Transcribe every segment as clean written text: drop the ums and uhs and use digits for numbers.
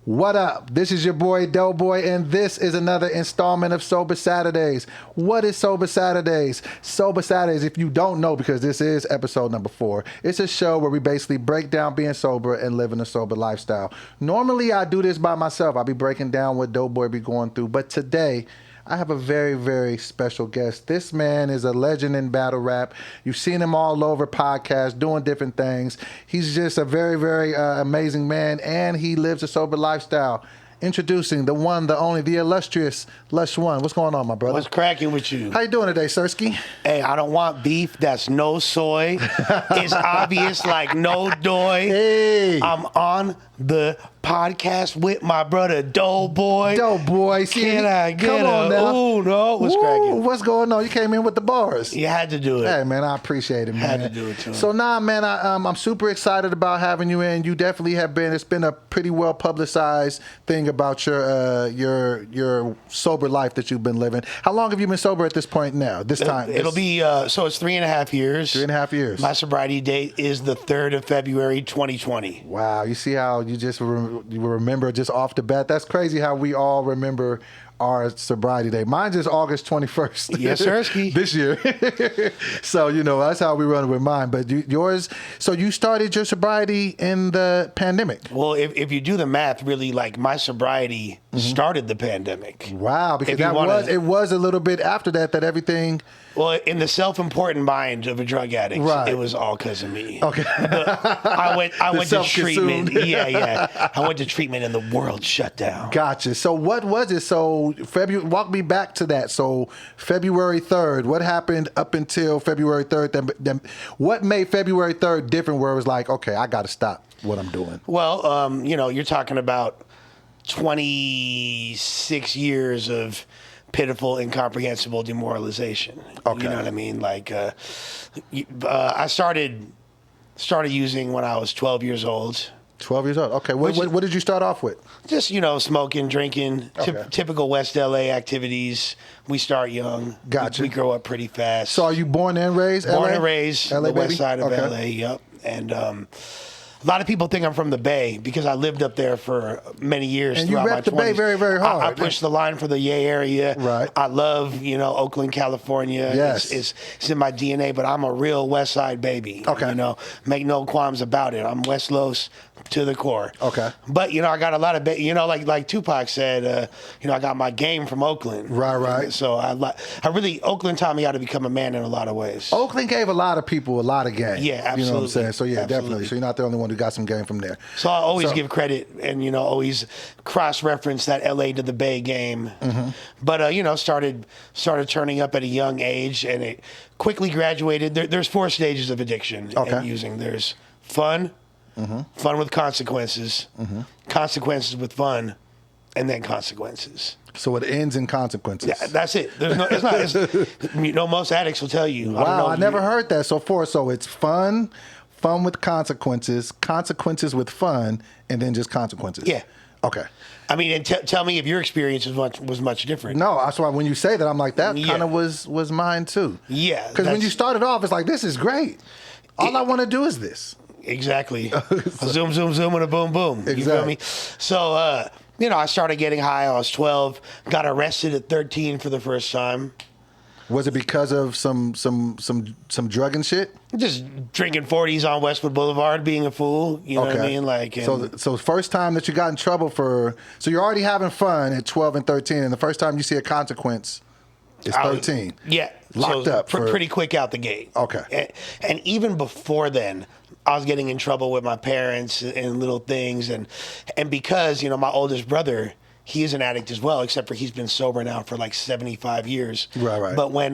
What up? This is your boy Doboy, and this is another installment of Sober Saturdays. What is Sober Saturdays? Sober Saturdays, if you don't know, because this is episode number 4, it's a show where we basically break down being sober and living a sober lifestyle. Normally, I do this by myself. I'll be breaking down what Doughboy be going through, but today, I have a very, very special guest. This man is a legend in battle rap. You've seen him all over podcasts, doing different things. He's just a very, very amazing man, and he lives a sober lifestyle. Introducing the one, the only, the illustrious Lush One. What's going on, my brother? What's cracking with you? How you doing today, Sirski? Hey, I don't want beef. That's no soy. It's obvious like no doy. Hey. I'm on the podcast with my brother Doughboy. Doughboy. Can I get Come on now. Ooh, no. What's cracking? What's going on? You came in with the bars. You had to do it. Hey, man, I appreciate it, man. Had to do it, too. So, man, I'm super excited about having you in. You definitely have been. It's been a pretty well publicized thing about your sober life that you've been living. How long have you been sober at this point now? This time? It'll be, so it's 3.5 years. 3.5 years. My sobriety date is the 3rd of February, 2020. Wow. You see how you just you remember just off the bat? That's crazy how we all remember our sobriety day. Mine's just August 21st. Yes, sirski. This year. So, that's how we run with mine. But yours, so you started your sobriety in the pandemic. Well, if you do the math, really, like, my sobriety started the pandemic. Wow, because it was a little bit after that everything... Well, in the self-important mind of a drug addict, right. It was all because of me. Okay. I went to treatment. Yeah. I went to treatment and the world shut down. Gotcha. So what was it? So walk me back to that. So February 3rd, what happened up until February 3rd? Then what made February 3rd different where it was like, okay, I got to stop what I'm doing? Well, you're talking about 26 years of pitiful, incomprehensible demoralization. Okay. You know what I mean? Like, I started using when I was 12 years old. 12 years old. Okay. What did you start off with? Just, smoking, drinking, Okay. typical West LA activities. We start young. Gotcha. We grow up pretty fast. So are you born and raised LA? Born and raised, LA, the baby? west side of Okay. LA, yep. And a lot of people think I'm from the Bay because I lived up there for many years. And you throughout rep my the 20s. Bay very, very hard. I push the line for the Yay area. Right. I love, Oakland, California. Yes. It's in my DNA, but I'm a real West Side baby. Okay. Make no qualms about it. I'm West Los to the core. Okay. But, I got a lot of, like Tupac said, I got my game from Oakland. Right. So Oakland taught me how to become a man in a lot of ways. Oakland gave a lot of people a lot of game. Yeah, absolutely. You know what I'm saying? So, yeah, Absolutely. definitely. So you're not the only one who got some game from there. So I always give credit and, always cross-reference that LA to the Bay game. Mm-hmm. But, started turning up at a young age, and it quickly graduated. There's 4 stages of addiction and using. There's fun, fun with consequences, consequences with fun, and then consequences. So it ends in consequences. Yeah, that's it. Most addicts will tell you. Wow, I never heard that so far. So it's fun with consequences, consequences with fun, and then just consequences. Yeah. Okay. I mean, and tell me if your experience was much different. No, that's why when you say that, I'm like, that kind of was mine too. Yeah. Because when you started off, it's like, this is great. All I want to do is this. Exactly. A zoom, zoom, zoom, and a boom, boom. Exactly. You feel me? So, I started getting high. I was 12. Got arrested at 13 for the first time. Was it because of some drug and shit? Just drinking 40s on Westwood Boulevard, being a fool. You know what I mean? Like, so first time that you got in trouble so you're already having fun at 12 and 13, and the first time you see a consequence is 13. Yeah. Locked up. Pretty quick out the gate. Okay. And even before then, I was getting in trouble with my parents and little things. And because, my oldest brother, he is an addict as well, except for he's been sober now for like 75 years. Right. But when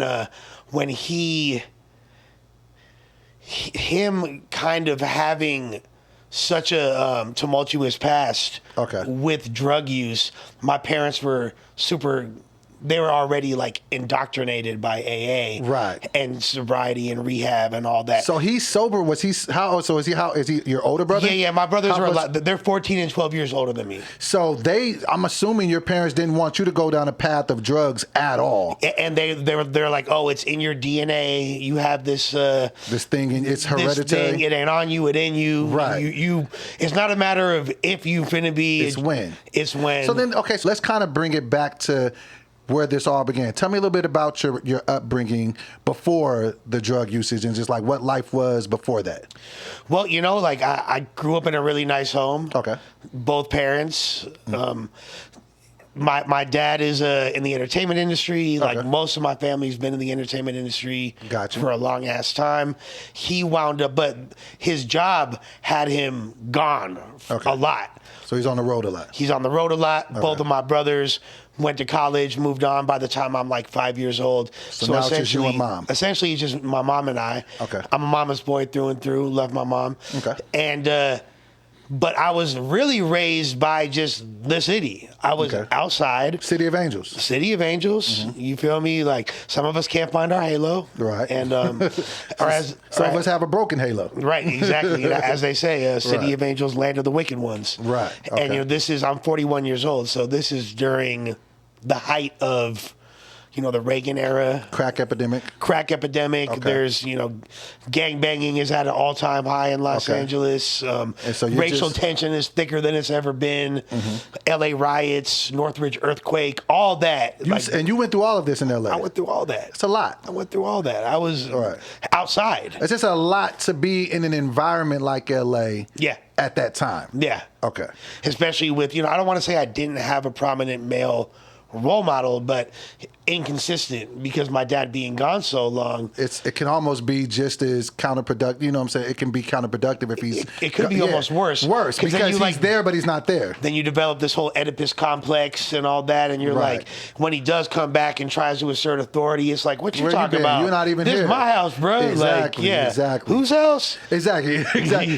him kind of having such a tumultuous past Okay. with drug use, my parents were super they were already like indoctrinated by AA, Right. and sobriety and rehab and all that. So he's sober. Was he how old? So is he your older brother? Yeah. My brothers How are a much- lot. They're 14 and 12 years older than me. So I'm assuming your parents didn't want you to go down a path of drugs at all. And they're like, oh, it's in your DNA. You have this This thing, and it's hereditary. This thing, it ain't on you, it in you. Right. You. It's not a matter of if you finna be. It's when. It's when. So then, okay, so let's kind of bring it back to where this all began. Tell me a little bit about your upbringing before the drug usage and just like what life was before that. Well, like I grew up in a really nice home. Okay. Both parents. My dad is in the entertainment industry. Like Okay. most of my family's been in the entertainment industry Gotcha. for a long ass time. He wound up, but his job had him gone Okay. a lot. So he's on the road a lot. He's on the road a lot. Both of my brothers went to college, moved on by the time I'm like 5 years old. So now it's just you and mom. Essentially, it's just my mom and I. Okay. I'm a mama's boy through and through. Love my mom. Okay. And but I was really raised by just the city. I was Okay. outside. City of Angels. City of Angels. You feel me? Like some of us can't find our halo. Right. And Some of us have a broken halo. Right, exactly. As they say, City Right. of Angels, land of the wicked ones. Right, And okay. I'm 41 years old, so this is during the height of, the Reagan era. Crack epidemic. Okay. There's, gang banging is at an all-time high in Los Okay. Angeles. so you're Racial just- tension is thicker than it's ever been. LA riots, Northridge earthquake, all that. And you went through all of this in LA. I went through all that. It's a lot. I went through all that. I was Right. outside. It's just a lot to be in an environment like LA. Yeah. At that time. Yeah. Okay. Especially with, I don't want to say I didn't have a prominent male role model, but inconsistent because my dad being gone so long. It can almost be just as counterproductive. You know what I'm saying? It can be counterproductive if he's. It could be almost worse. Worse because then he's there, but he's not there. Then you develop this whole Oedipus complex and all that, and you're Right. like, when he does come back and tries to assert authority, it's like, what you Where you talking been? about? You're not even this here. is my house, bro. Exactly, Like, yeah. exactly. Whose house? Exactly.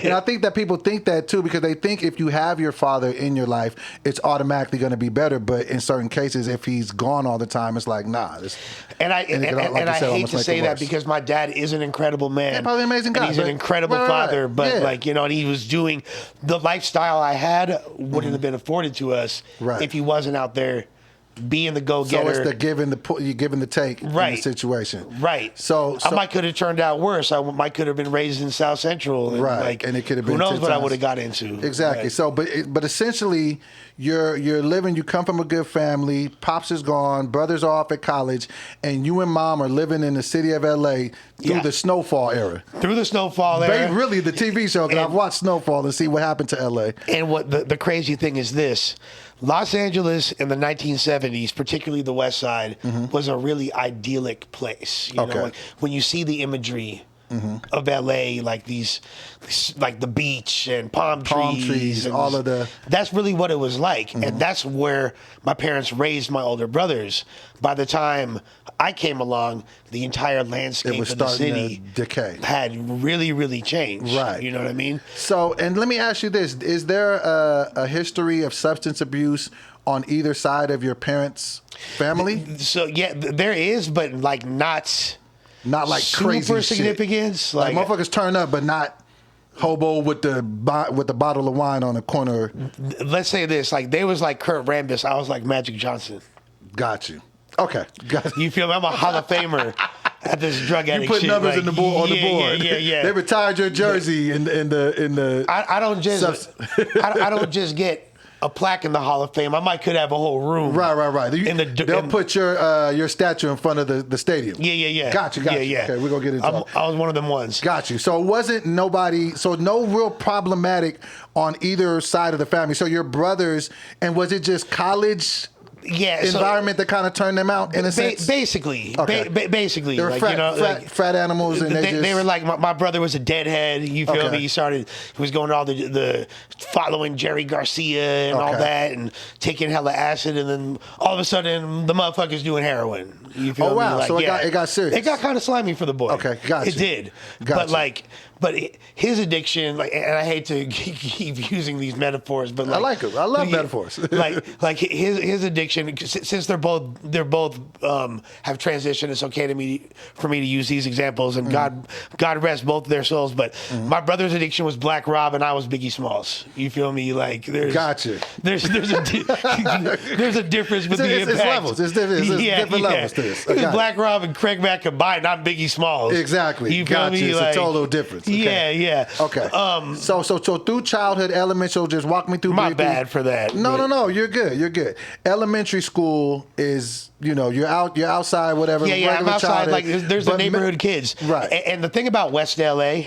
And I think that people think that too because they think if you have your father in your life, it's automatically going to be better. But in certain cases, if he's gone all the time, it's like, nah. And I it can, like and you I said, hate almost to make say it that worse. because my dad is an incredible man. Yeah, probably an amazing guy, And he's an but- incredible right. father. But Yeah. and he was doing the lifestyle I had wouldn't have been afforded to us Right. if he wasn't out there being the So go-getter. it's the give and the take in the Right. situation. Right. So I might could have turned out worse. I might could have been raised in South Central. And Right. And it could have been who knows 10 what I times. would have got into. Exactly. Right. So, but essentially, you're living. You come from a good family. Pops is gone. Brothers are off at college, and you and mom are living in the city of LA through Yeah. the Snowfall era. Through the Snowfall era. Really, the TV show. Because I've watched Snowfall and see what happened to LA. And what the crazy thing is this. Los Angeles in the 1970s, particularly the West Side, was a really idyllic place. You Okay. know, like when you see the imagery of LA, like like the beach and palm trees, and all of the- that's really what it was like. And that's where my parents raised my older brothers. By the time I came along, the entire landscape was of the starting city to decay. had really, really changed. Right. You know what I mean? So, and let me ask you this: is there a history of substance abuse on either side of your parents' family? So yeah, there is, but like not Not super crazy shit. significance. Like motherfuckers turn up, but not hobo with the bottle of wine on the corner. Let's say this: like they was like Kurt Rambis, I was like Magic Johnson. Got you. Okay. Got you. You feel me? I'm a Hall of Famer at this drug addict You put shit. numbers like, on the board. Yeah. They retired your jersey in the. I don't just I don't just get a plaque in the Hall of Fame. I might could have a whole room. Right. They'll put your statue in front of the stadium. Yeah. Got you. Yeah. Okay, we're gonna get into it. I was one of them ones. Got you. So it wasn't so no real problematic on either side of the family. So your brothers, and was it just college environment that kind of turned them out in a sense? Basically. Okay. Basically. They were like, frat animals, and they were like my brother was a deadhead. You feel Okay. me? He was going to all the following Jerry Garcia and all Okay. that, and taking hella acid, and then all of a sudden the motherfucker's doing heroin. You feel Oh, wow. me? Like, So yeah. it got serious. It got kind of slimy for the boy. Okay, gotcha. It did. Gotcha. But his addiction, like, and I hate to keep using these metaphors, but like, I like it. I love metaphors. like his addiction, since they're both have transitioned. It's okay for me to use these examples, and God rest both their souls. But my brother's addiction was Black Rob, and I was Biggie Smalls. You feel me? Like Gotcha. There's a difference with the impact. It's levels. It's different levels to this. He was Black Rob and Craig Mack combined. I'm Biggie Smalls. Exactly. You feel Gotcha. me? It's Like, a total difference. Okay. Yeah. Okay. So through childhood, elementary, just walk me through. My bad for that. No. You're good. Elementary school is, you're outside, whatever. Yeah. I'm outside. Like there's the neighborhood kids. Right. And the thing about West LA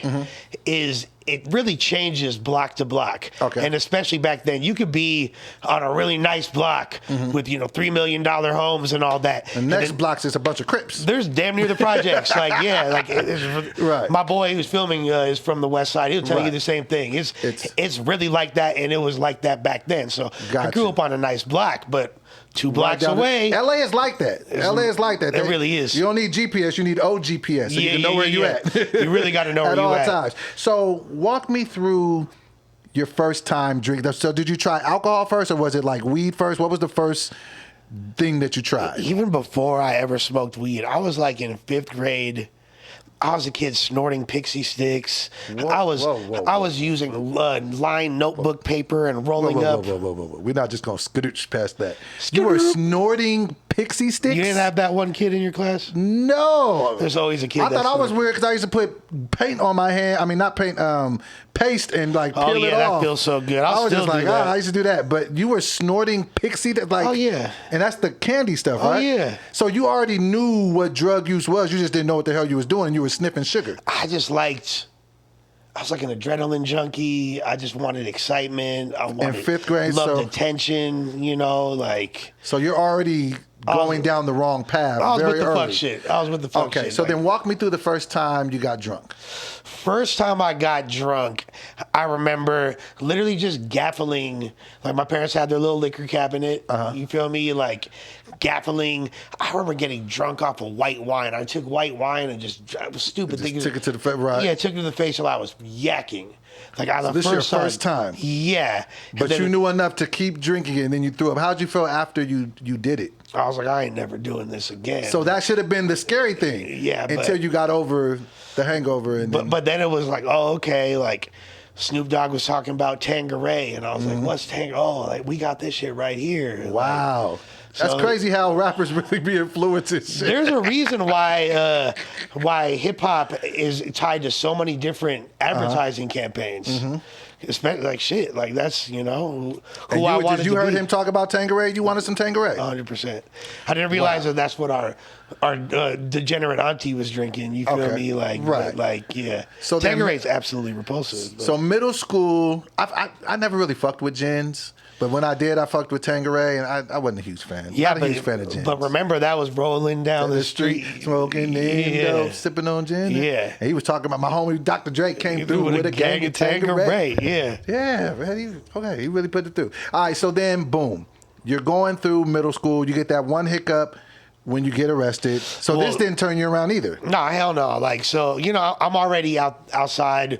is it really changes block to block. Okay. And especially back then, you could be on a really nice block with $3 million homes and all that. The next blocks is a bunch of Crips. There's damn near the projects. Right. My boy who's filming is from the West Side. He'll tell you the same thing. It's really like that, and it was like that back then. So I grew up on a nice block, but 2 blocks away. LA is like that. LA is like that. It really is. You don't need GPS. You need OGPS. So you can know where you're at. You really got to know where at you're all at. times. So walk me through your first time drinking. So did you try alcohol first, or was it like weed first? What was the first thing that you tried? Even before I ever smoked weed, I was like in 5th grade. I was a kid snorting pixie sticks. I was using lined notebook paper and rolling up. Whoa. We're not just going to skadooch past that. You were snorting pixie sticks? You didn't have that one kid in your class? No. There's always a kid. I thought I was weird because I used to put paint on my hand. I mean, not paint, paste and like peel it off. That feels so good. I was just like, that. I used to do that. But you were snorting pixie, like, oh yeah, and that's the candy stuff, right? Oh yeah. So you already knew what drug use was. You just didn't know what the hell you was doing. You were sniffing sugar. I was like an adrenaline junkie. I just wanted excitement. I wanted in 5th grade, loved attention. like. So you're already going down the wrong path. I was very with the early. fuck shit. I was with the fuck shit. Okay, so then walk me through the first time you got drunk. First time I got drunk, I remember literally just gaffling. Like my parents had their little liquor cabinet. You feel me? Like gaffling. I remember getting drunk off of white wine. I took white wine and I was stupid. Just took it to the face, right? Yeah, took it to the face while I was yakking. Like so this is your first time. Yeah. But then, you knew enough to keep drinking it, and then you threw up. How'd you feel after you did it? I was like, I ain't never doing this again. So that should have been the scary thing. Yeah. Until you got over the hangover. But then it was like, oh, okay, like Snoop Dogg was talking about Tanqueray, and I was like, what's Tanqueray? Oh, like we got this shit right here. Wow. Like, that's crazy how rappers really be influencing shit. There's a reason why hip hop is tied to so many different advertising campaigns. Especially like shit, like that's who I wanted to be. Did you heard him talk about Tanqueray? You wanted some Tanqueray? 100%. I didn't realize that that's what our degenerate auntie was drinking. You feel me? Like, right. Like, yeah. So Tanqueray's absolutely repulsive. But. So middle school, I never really fucked with gins. But when I did, I fucked with Tanqueray, and I wasn't a huge fan. Yeah, not a huge fan of gin. But remember, that was rolling down the street. Smoking dope, sipping on gin. Yeah. And he was talking about my homie, Dr. Drake, came through with a gang of Tanqueray. Yeah. Yeah, man. He really put it through. All right, so then, boom. You're going through middle school. You get that one hiccup when you get arrested. So this didn't turn you around either. No, hell no. Like, so, I'm already outside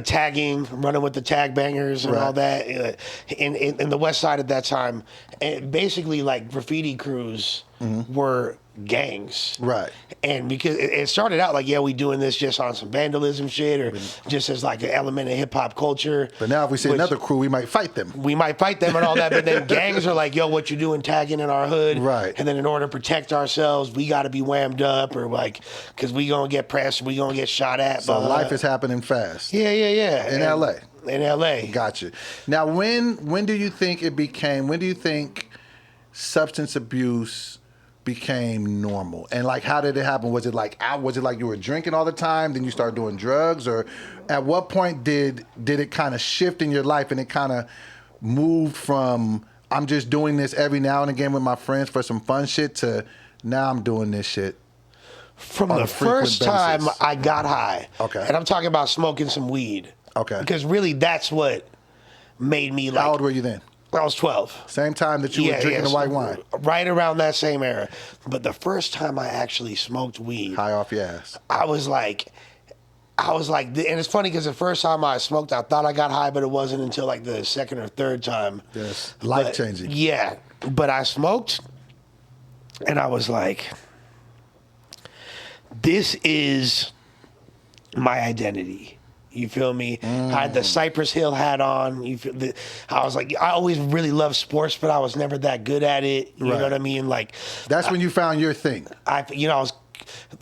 tagging, running with the tag bangers and all that in the West Side at that time. And basically, like, graffiti crews were gangs. Right. And because it started out like, yeah, we doing this just on some vandalism shit or just as like an element of hip hop culture. But now if we see another crew, we might fight them. We might fight them and all that. But then gangs are like, yo, what you doing tagging in our hood? Right. And then in order to protect ourselves, we got to be whammed up or like, because we going to get pressed, we going to get shot at. So life is happening fast. Yeah. In LA. In LA. Gotcha. Now, when do you think substance abuse became normal? And like, how did it happen? Was it like you were drinking all the time, then you started doing drugs, or at what point did it kind of shift in your life and it kind of moved from I'm just doing this every now and again with my friends for some fun shit to now I'm doing this shit? From the first time I got high. Okay. And I'm talking about smoking some weed. Okay. Because really that's what made me like. How old were you then? I was 12. Same time that you were drinking the white wine. Right around that same era. But the first time I actually smoked weed. High off your ass. I was like, and it's funny because the first time I smoked, I thought I got high, but it wasn't until like the second or third time. Yes. Life changing. Yeah. But I smoked and I was like, this is my identity. You feel me? I had the Cypress Hill hat on. I was like, I always really loved sports, but I was never that good at it. You know what I mean? Like, that's when you found your thing. I was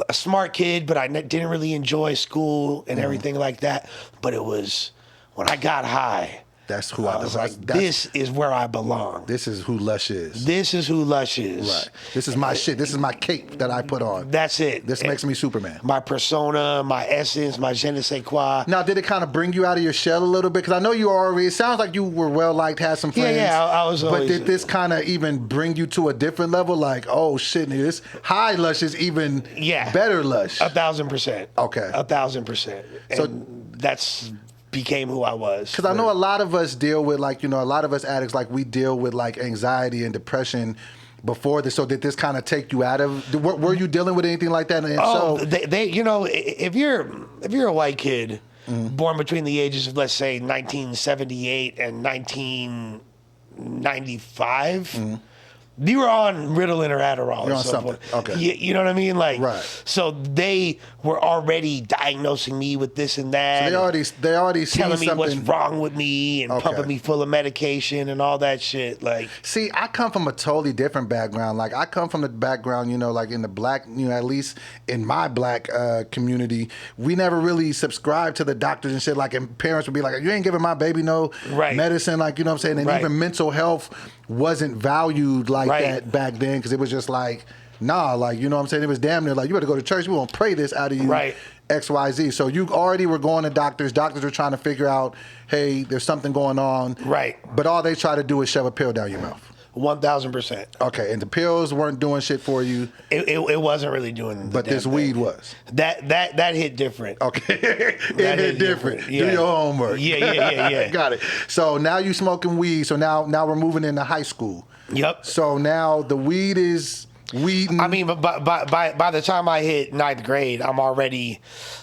a smart kid, but I didn't really enjoy school and everything like that. But it was when I got high. That's who I was like, this is where I belong. This is who Lush is. This is who Lush is. Right. This is my shit. This is my cape that I put on. That's it. This makes me Superman. My persona, my essence, my je ne sais quoi. Now, did it kind of bring you out of your shell a little bit? Because I know you already, it sounds like you were well-liked, had some friends. Yeah, I was always. But did this kind of even bring you to a different level? Like, oh, shit, this high Lush is even better Lush. 1,000%. Okay. 1,000%. So that's became who I was. Because I know a lot of us deal with, like, a lot of us addicts, like, we deal with, like, anxiety and depression before this. So did this kind of take you out of, were you dealing with anything like that? And if you're a white kid born between the ages of, let's say, 1978 and 1995, you were on Ritalin or Adderall. You're on something. Okay. You know what I mean? Like, right. So they were already diagnosing me with this and that. So they already telling me something. what's wrong with me and pumping me full of medication and all that shit. Like, see, I come from a totally different background. Like, I come from the background, like in the black, at least in my black community, we never really subscribed to the doctors and shit. Like, and parents would be like, you ain't giving my baby no medicine. Like, you know what I'm saying? And even mental health wasn't valued like that back then, because it was just like, nah, like, you know what I'm saying? It was damn near like, you better go to church, we won't pray this out of you, XYZ. So you already were going to doctors were trying to figure out, hey, there's something going on. Right. But all they try to do is shove a pill down your mouth. 1,000%. Okay, and the pills weren't doing shit for you. It wasn't really doing. But this weed was. That hit different. Okay, it hit different. Yeah. Do your homework. Yeah. Got it. So now you smoking weed. So now we're moving into high school. Yep. So now the weed is weeding. I mean, but by the time I hit 9th grade, I'm already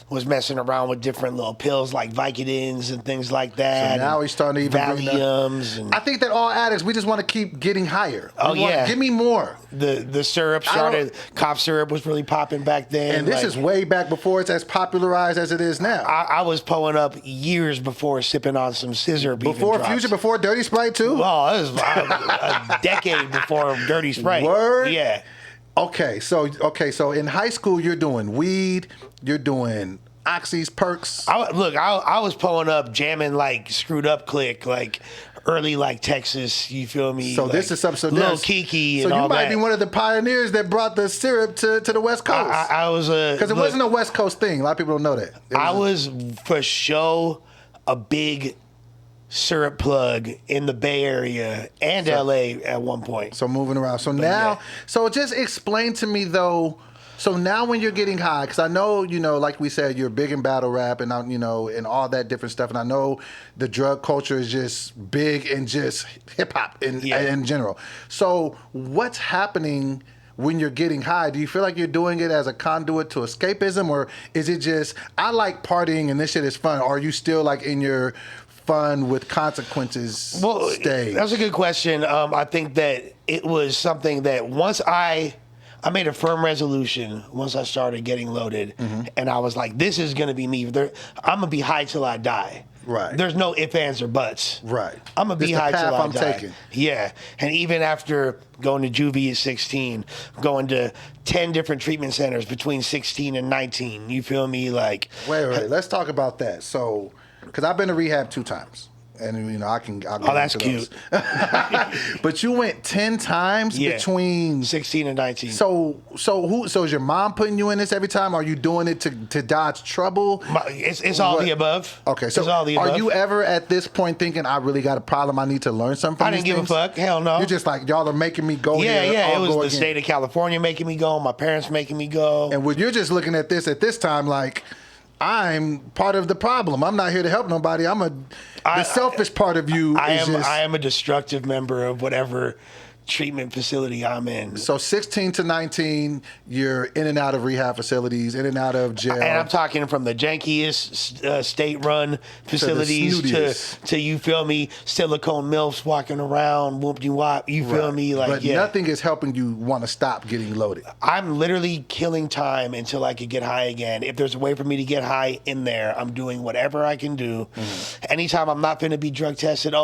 was messing around with different little pills like Vicodins and things like that. So now he's starting to even Valiums. I think that all addicts, we just want to keep getting higher. Give me more. The syrup started. Cough syrup was really popping back then. And this is way back before it's as popularized as it is now. I was pulling up years before sipping on some scissor. Before Future, before Dirty Sprite too? Well, it was a decade before Dirty Sprite. Word? Yeah. Okay, so in high school you're doing weed, you're doing oxys, perks. I was pulling up, jamming like Screwed Up Click, like early like Texas. You feel me? So like, this is something. So Lil Kiki and all that. So you might be one of the pioneers that brought the syrup to the West Coast. I was because it wasn't a West Coast thing. A lot of people don't know that. I was for sure a big syrup plug in the Bay Area and LA at one point. So moving around. So now, so just explain to me though. So now when you're getting high, because I know, like we said, you're big in battle rap and, and all that different stuff. And I know the drug culture is just big in just hip hop in general. So what's happening when you're getting high? Do you feel like you're doing it as a conduit to escapism, or is it just, I like partying and this shit is fun? Or are you still like in your fun with consequences stage? That's a good question. I think that it was something that once I made a firm resolution once I started getting loaded, and I was like, this is going to be me. I'm going to be high till I die. Right. There's no ifs, ands, or buts. Right. I'm going to be high till I die. Taking. Yeah. And even after going to juvie at 16, going to 10 different treatment centers between 16 and 19, you feel me? Like, wait. Let's talk about that. So, because I've been to rehab 2 times. And I'll that's cute. But you went 10 times between 16 and 19. So is your mom putting you in this every time? Are you doing it to dodge trouble? It's all the above. Okay, so it's all the above. Are you ever at this point thinking, I really got a problem, I need to learn something? I didn't give a fuck. Hell no. You're just like, y'all are making me go here. Yeah. It was the state of California making me go, my parents making me go. And when you're just looking at this time like, I'm part of the problem. I'm not here to help nobody. The selfish part of you. I am a destructive member of whatever treatment facility I'm in. So 16 to 19, you're in and out of rehab facilities, in and out of jail. And I'm talking from the jankiest state-run facilities to you feel me, silicone milfs walking around, whoop-de-wop, you feel me? Like, but nothing is helping you want to stop getting loaded. I'm literally killing time until I could get high again. If there's a way for me to get high in there, I'm doing whatever I can do. Anytime I'm not going to be drug tested,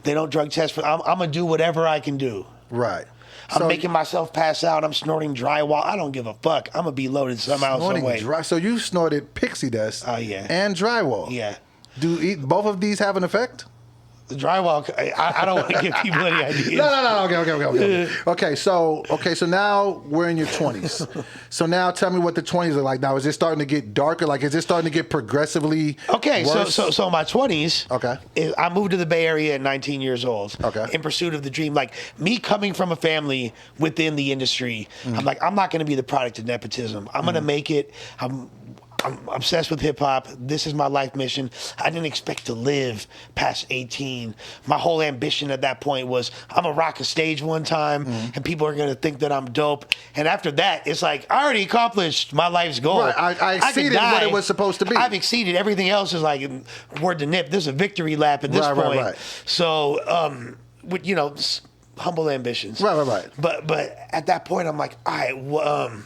they don't drug test, I'm going to do whatever I can do. Right. I'm making myself pass out. I'm snorting drywall. I don't give a fuck. I'm going to be loaded somehow, some way. So you snorted pixie dust and drywall. Yeah. Do both of these have an effect? The drywall, I don't want to give people any ideas. No. Okay, so now we're in your 20s. So now tell me what the 20s are like now. Is it starting to get darker? Like, is it starting to get progressively worse? So my 20s, I moved to the Bay Area at 19 years old in pursuit of the dream. Like, me coming from a family within the industry, I'm like, I'm not going to be the product of nepotism. I'm going to make it. I'm obsessed with hip hop. This is my life mission. I didn't expect to live past 18. My whole ambition at that point was I'm gonna rock a stage one time and people are gonna think that I'm dope. And after that, it's like I already accomplished my life's goal. Right. I exceeded what it was supposed to be. I've exceeded everything else. Is like word to Nip. This is a victory lap at this point. Right. So, with humble ambitions. Right. But at that point, I'm like, all right.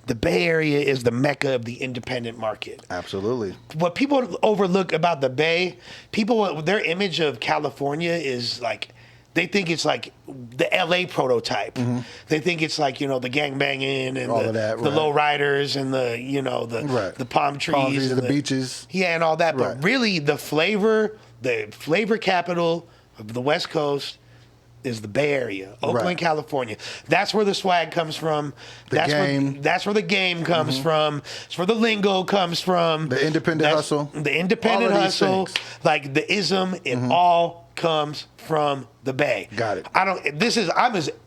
The Bay Area is the mecca of the independent market. Absolutely. What people overlook about the Bay, their image of California is like, they think it's like the LA prototype. They think it's like, the gangbanging and all of that, the low riders and the palm trees. And the beaches. Yeah, and all that. But really the flavor capital of the West Coast is the Bay Area, Oakland, California. That's where the swag comes from. That's where the game comes from. It's where the lingo comes from. The independent hustle. The independent hustle. Like the ism, it all comes from the Bay. Got it.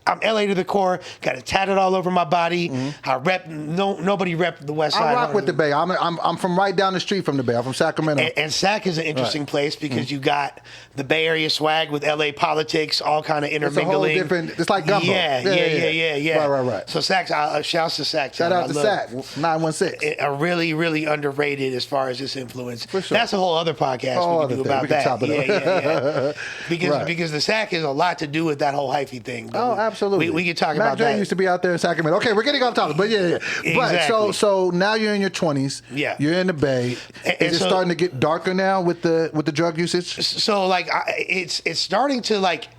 I'm LA to the core. Got it tatted all over my body. I rep. Nobody rep the West Side. I rock with the Bay. I'm from right down the street from the Bay. I'm from Sacramento. And Sac is an interesting place because you got the Bay Area swag with LA politics, all kind of intermingling. It's a whole different. It's like gumbo. Yeah. Right. So Sac, shouts to Sac. Shout out to Sac 916. A really, really underrated as far as this influence. For sure. That's a whole other podcast we can do about that. Yeah. Because the Sac has a lot to do with that whole hyphy thing. Absolutely. We could talk Mac about Dre that. used to be out there in Sacramento. Okay, we're getting off topic, but yeah. But Exactly. so now you're in your 20s. Yeah. You're in the Bay. Is it starting to get darker now with the drug usage? So like it's starting to like.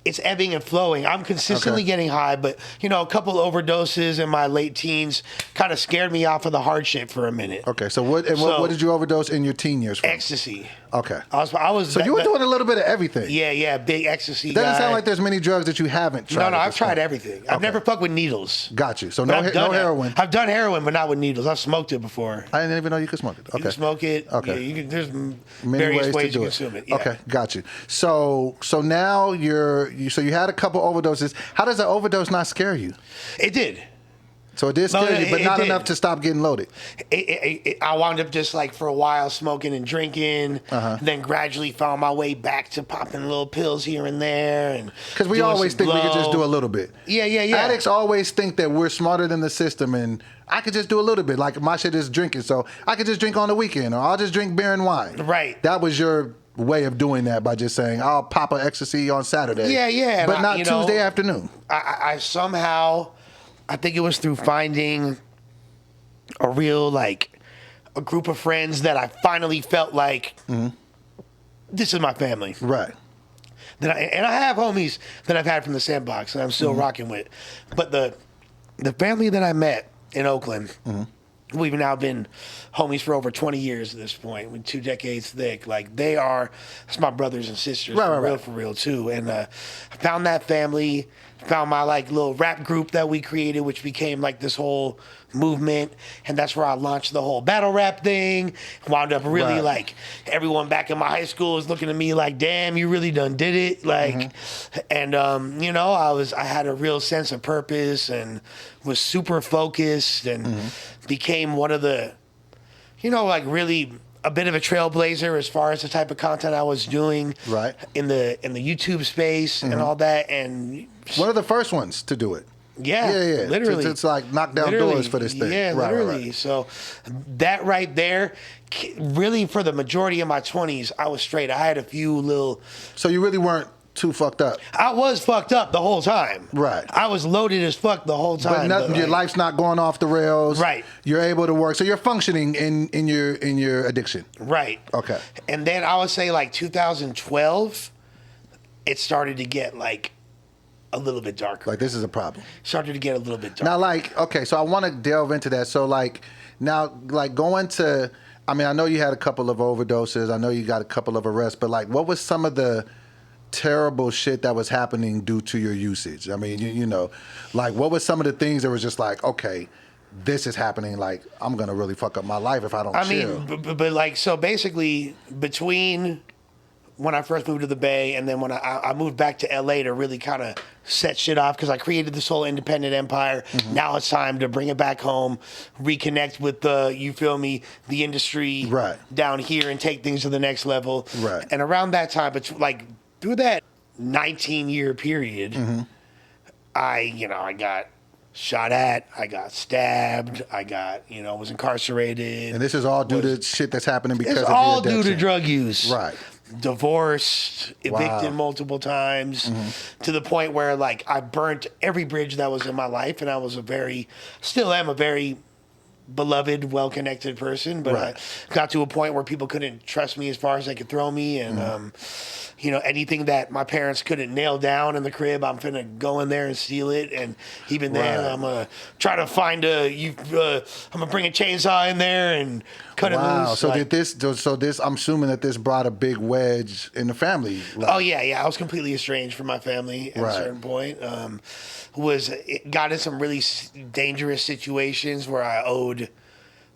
It's ebbing and flowing. I'm consistently getting high, but a couple overdoses in my late teens kind of scared me off of the hard shit for a minute. Okay, so what did you overdose in your teen years from? Ecstasy. Okay. I was. So you were doing a little bit of everything. Yeah, big ecstasy. Doesn't sound like there's many drugs that you haven't tried. No, I've tried everything. I've never fucked with needles. Got you. So no heroin. I've done heroin, but not with needles. I've smoked it before. I didn't even know you could smoke it. Okay. You can smoke it. Okay. Yeah, there's many various ways to you consume it. Yeah. Okay, got you. So now you had a couple overdoses. How does an overdose not scare you? It did. So it did scare you, but not enough to stop getting loaded. I wound up just like for a while smoking and drinking, then gradually found my way back to popping little pills here and there. Because we always think we could just do a little bit. Yeah. Addicts always think that we're smarter than the system, and I could just do a little bit. Like my shit is drinking, so I could just drink on the weekend, or I'll just drink beer and wine. Right. That was your way of doing that, by just saying I'll pop an ecstasy on Saturday. Yeah. But not Tuesday afternoon. I somehow, I think it was through finding a real, like, a group of friends that I finally felt like, this is my family. Right. And I have homies that I've had from the sandbox that I'm still rocking with. But the family that I met in Oakland, we've now been homies for over 20 years at this point, with 2 decades thick. Like, it's my brothers and sisters, for real, too. And I found that family, found my, like, little rap group that we created, which became, like, this whole movement. And that's where I launched the whole battle rap thing. Wound up really, like, everyone back in my high school was looking at me like, damn, you really done did it. Like, and, I had a real sense of purpose and was super focused and became one of the like really a bit of a trailblazer as far as the type of content I was doing Right. in the YouTube space and all that. And one of the first ones to do it. Yeah, literally. It's like knock down doors for this thing. Yeah, literally. Right. So that right there, really for the majority of my 20s, I was straight. I had a few little... So you really weren't too fucked up? I was fucked up the whole time. Right. I was loaded as fuck the whole time. But your life's not going off the rails. Right. You're able to work. So you're functioning in your addiction. Right. Okay. And then I would say like 2012, it started to get like a little bit darker. Like this is a problem. Started to get a little bit darker. Now, like, okay, so I want to delve into that. So, like, now, like, going to, I mean, I know you had a couple of overdoses. I know you got a couple of arrests. But, like, what was some of the terrible shit that was happening due to your usage? I mean, you know, like, what was some of the things that was just like, okay, this is happening. Like, I'm going to really fuck up my life if I don't chill. I mean, but like, so basically, between when I first moved to the Bay and then when I moved back to LA to really kind of set shit off because I created this whole independent empire. Mm-hmm. Now it's time to bring it back home, reconnect with the industry right. down here and take things to the next level. Right. And around that time, but like through that 19-year period, mm-hmm. I got shot at, I got stabbed, I got, was incarcerated. And this is all due to shit that's happening because of your addiction. It's all due to drug use. Right. Divorced, evicted multiple times, to the point where like I burnt every bridge that was in my life, and I was still am a very beloved, well-connected person, but I got to a point where people couldn't trust me as far as they could throw me, and anything that my parents couldn't nail down in the crib, I'm finna go in there and steal it, and even then I'm gonna try to find I'm gonna bring a chainsaw in there and cut it loose. So this I'm assuming that this brought a big wedge in the family. Oh yeah, I was completely estranged from my family at a certain point. It got in some really dangerous situations where I owed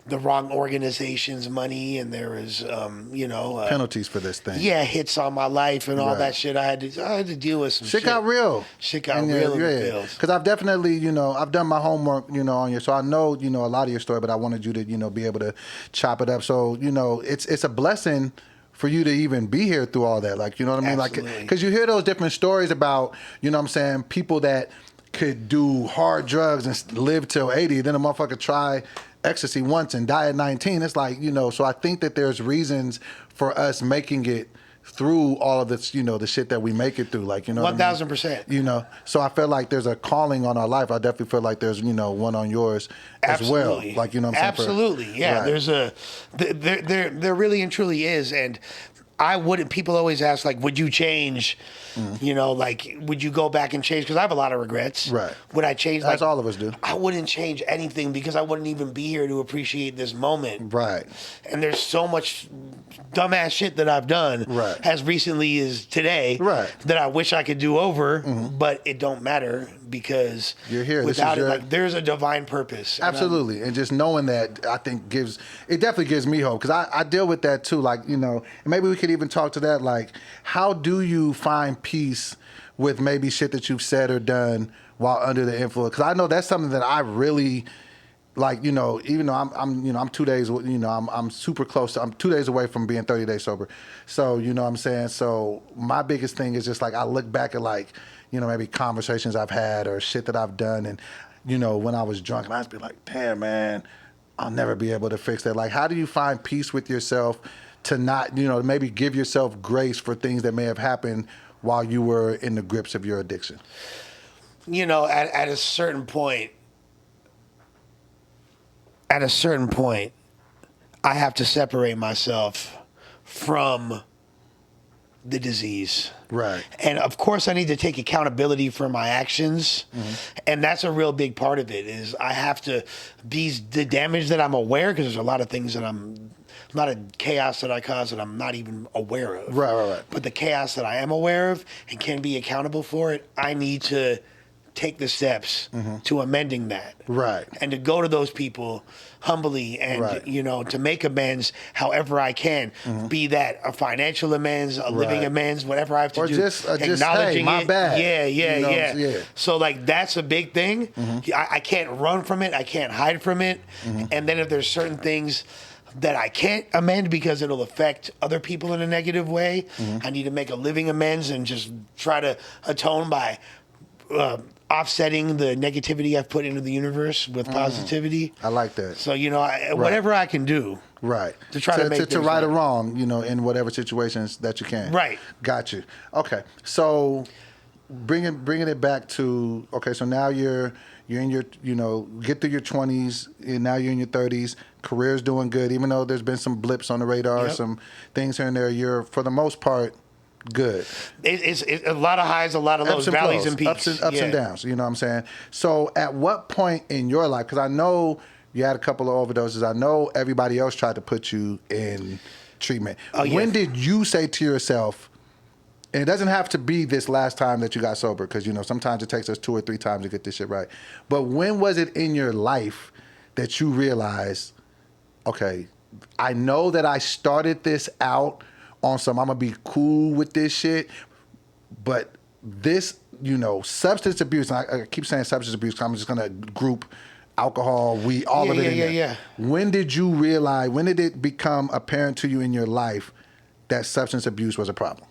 the wrong organization's money, and there was penalties for this thing. Yeah, hits on my life and all that shit. I had to deal with some shit. Got real. Shit got real in the fields. Because I've definitely, I've done my homework, on you, so I know, a lot of your story, but I wanted you to, be able to chop it up. So, it's a blessing for you to even be here through all that. Like, you know what I mean? Absolutely. Like, because you hear those different stories about, people that could do hard drugs and live till 80, then a motherfucker try ecstasy once and die at 19. It's like, so I think that there's reasons for us making it through all of this, the shit that we make it through. Like, 1,000%. So I feel like there's a calling on our life. I definitely feel like there's, one on yours as well. Like, what I'm saying? Absolutely. Yeah. Right. There really and truly is. And people always ask, like, would you change, like, would you go back and change? Because I have a lot of regrets. Right. Would I change? That's all of us do. I wouldn't change anything because I wouldn't even be here to appreciate this moment. Right. And there's so much dumbass shit that I've done as recently as today that I wish I could do over, but it don't matter because you're here. Without it, like, there's a divine purpose. Absolutely. And just knowing that, I think definitely gives me hope, because I deal with that too. Like, and maybe we could even talk to that. Like, how do you find peace with maybe shit that you've said or done while under the influence? Because I know that's something that I really, like, even though I'm 2 days, I'm super close I'm 2 days away from being 30 days sober. So, what I'm saying? So my biggest thing is just like, I look back at, like, maybe conversations I've had or shit that I've done, and, when I was drunk, and I'd be like, damn, man, I'll never be able to fix that. Like, how do you find peace with yourself to not, maybe give yourself grace for things that may have happened while you were in the grips of your addiction? At a certain point, I have to separate myself from the disease. Right. And of course I need to take accountability for my actions. And that's a real big part of it, is I have to be the damage that I'm aware, because there's a lot of things that a lot of chaos that I cause that I'm not even aware of. Right. But the chaos that I am aware of and can be accountable for it, I need to take the steps to amending that. Right. And to go to those people humbly and, to make amends however I can. Be that a financial amends, a living amends, whatever I have to do. Just acknowledging hey, my it. bad. Yeah. So, like, that's a big thing. I can't run from it. I can't hide from it. And then if there's certain things, that I can't amend because it'll affect other people in a negative way. I need to make a living amends and just try to atone by offsetting the negativity I've put into the universe with positivity. I like that. So, whatever I can do. Right. To try to make to right or wrong, in whatever situations that you can. Right. Got you. Okay. So bringing it back to, okay, so now you're in your, get through your 20s, and now you're in your 30s. Career's doing good, even though there's been some blips on the radar, some things here and there. You're, for the most part, good. It's a lot of highs, a lot of lows, valleys and peaks. Ups and downs, you know what I'm saying? So at what point in your life, because I know you had a couple of overdoses, I know everybody else tried to put you in treatment. When did you say to yourself, and it doesn't have to be this last time that you got sober, because, sometimes it takes us 2 or 3 times to get this shit right. But when was it in your life that you realized, okay, I know that I started this out on some, I'm going to be cool with this shit, but this, substance abuse, and I keep saying substance abuse because I'm just going to group alcohol, weed, all of it in there. Yeah. When did you realize, when did it become apparent to you in your life that substance abuse was a problem?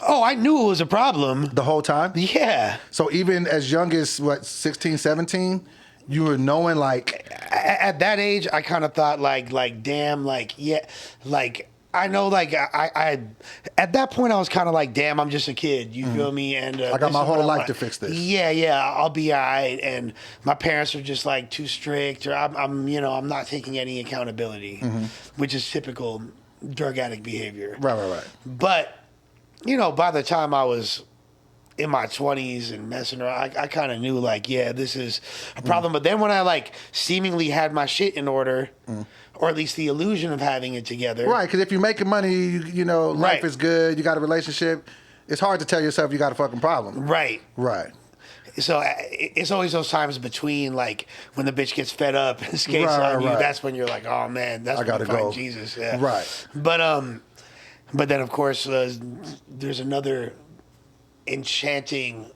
Oh, I knew it was a problem. The whole time? Yeah. So even as young as, 16, 17, you were knowing, like... At that age, I kind of thought, damn, I know, I at that point, I was kind of like, damn, I'm just a kid. You feel me? And I got my whole life to fix this. Yeah, I'll be all right. And my parents are just too strict, or I'm not taking any accountability, which is typical drug addict behavior. Right. But, by the time I was in my 20s and messing around, I kind of knew this is a problem. But then when I seemingly had my shit in order, or at least the illusion of having it together. Right, because if you're making money, life is good, you got a relationship, it's hard to tell yourself you got a fucking problem. Right. So it's always those times between when the bitch gets fed up and skates on you. That's when you're like, oh man, that's when you find Jesus. Yeah. Right. But then of course there's another enchanting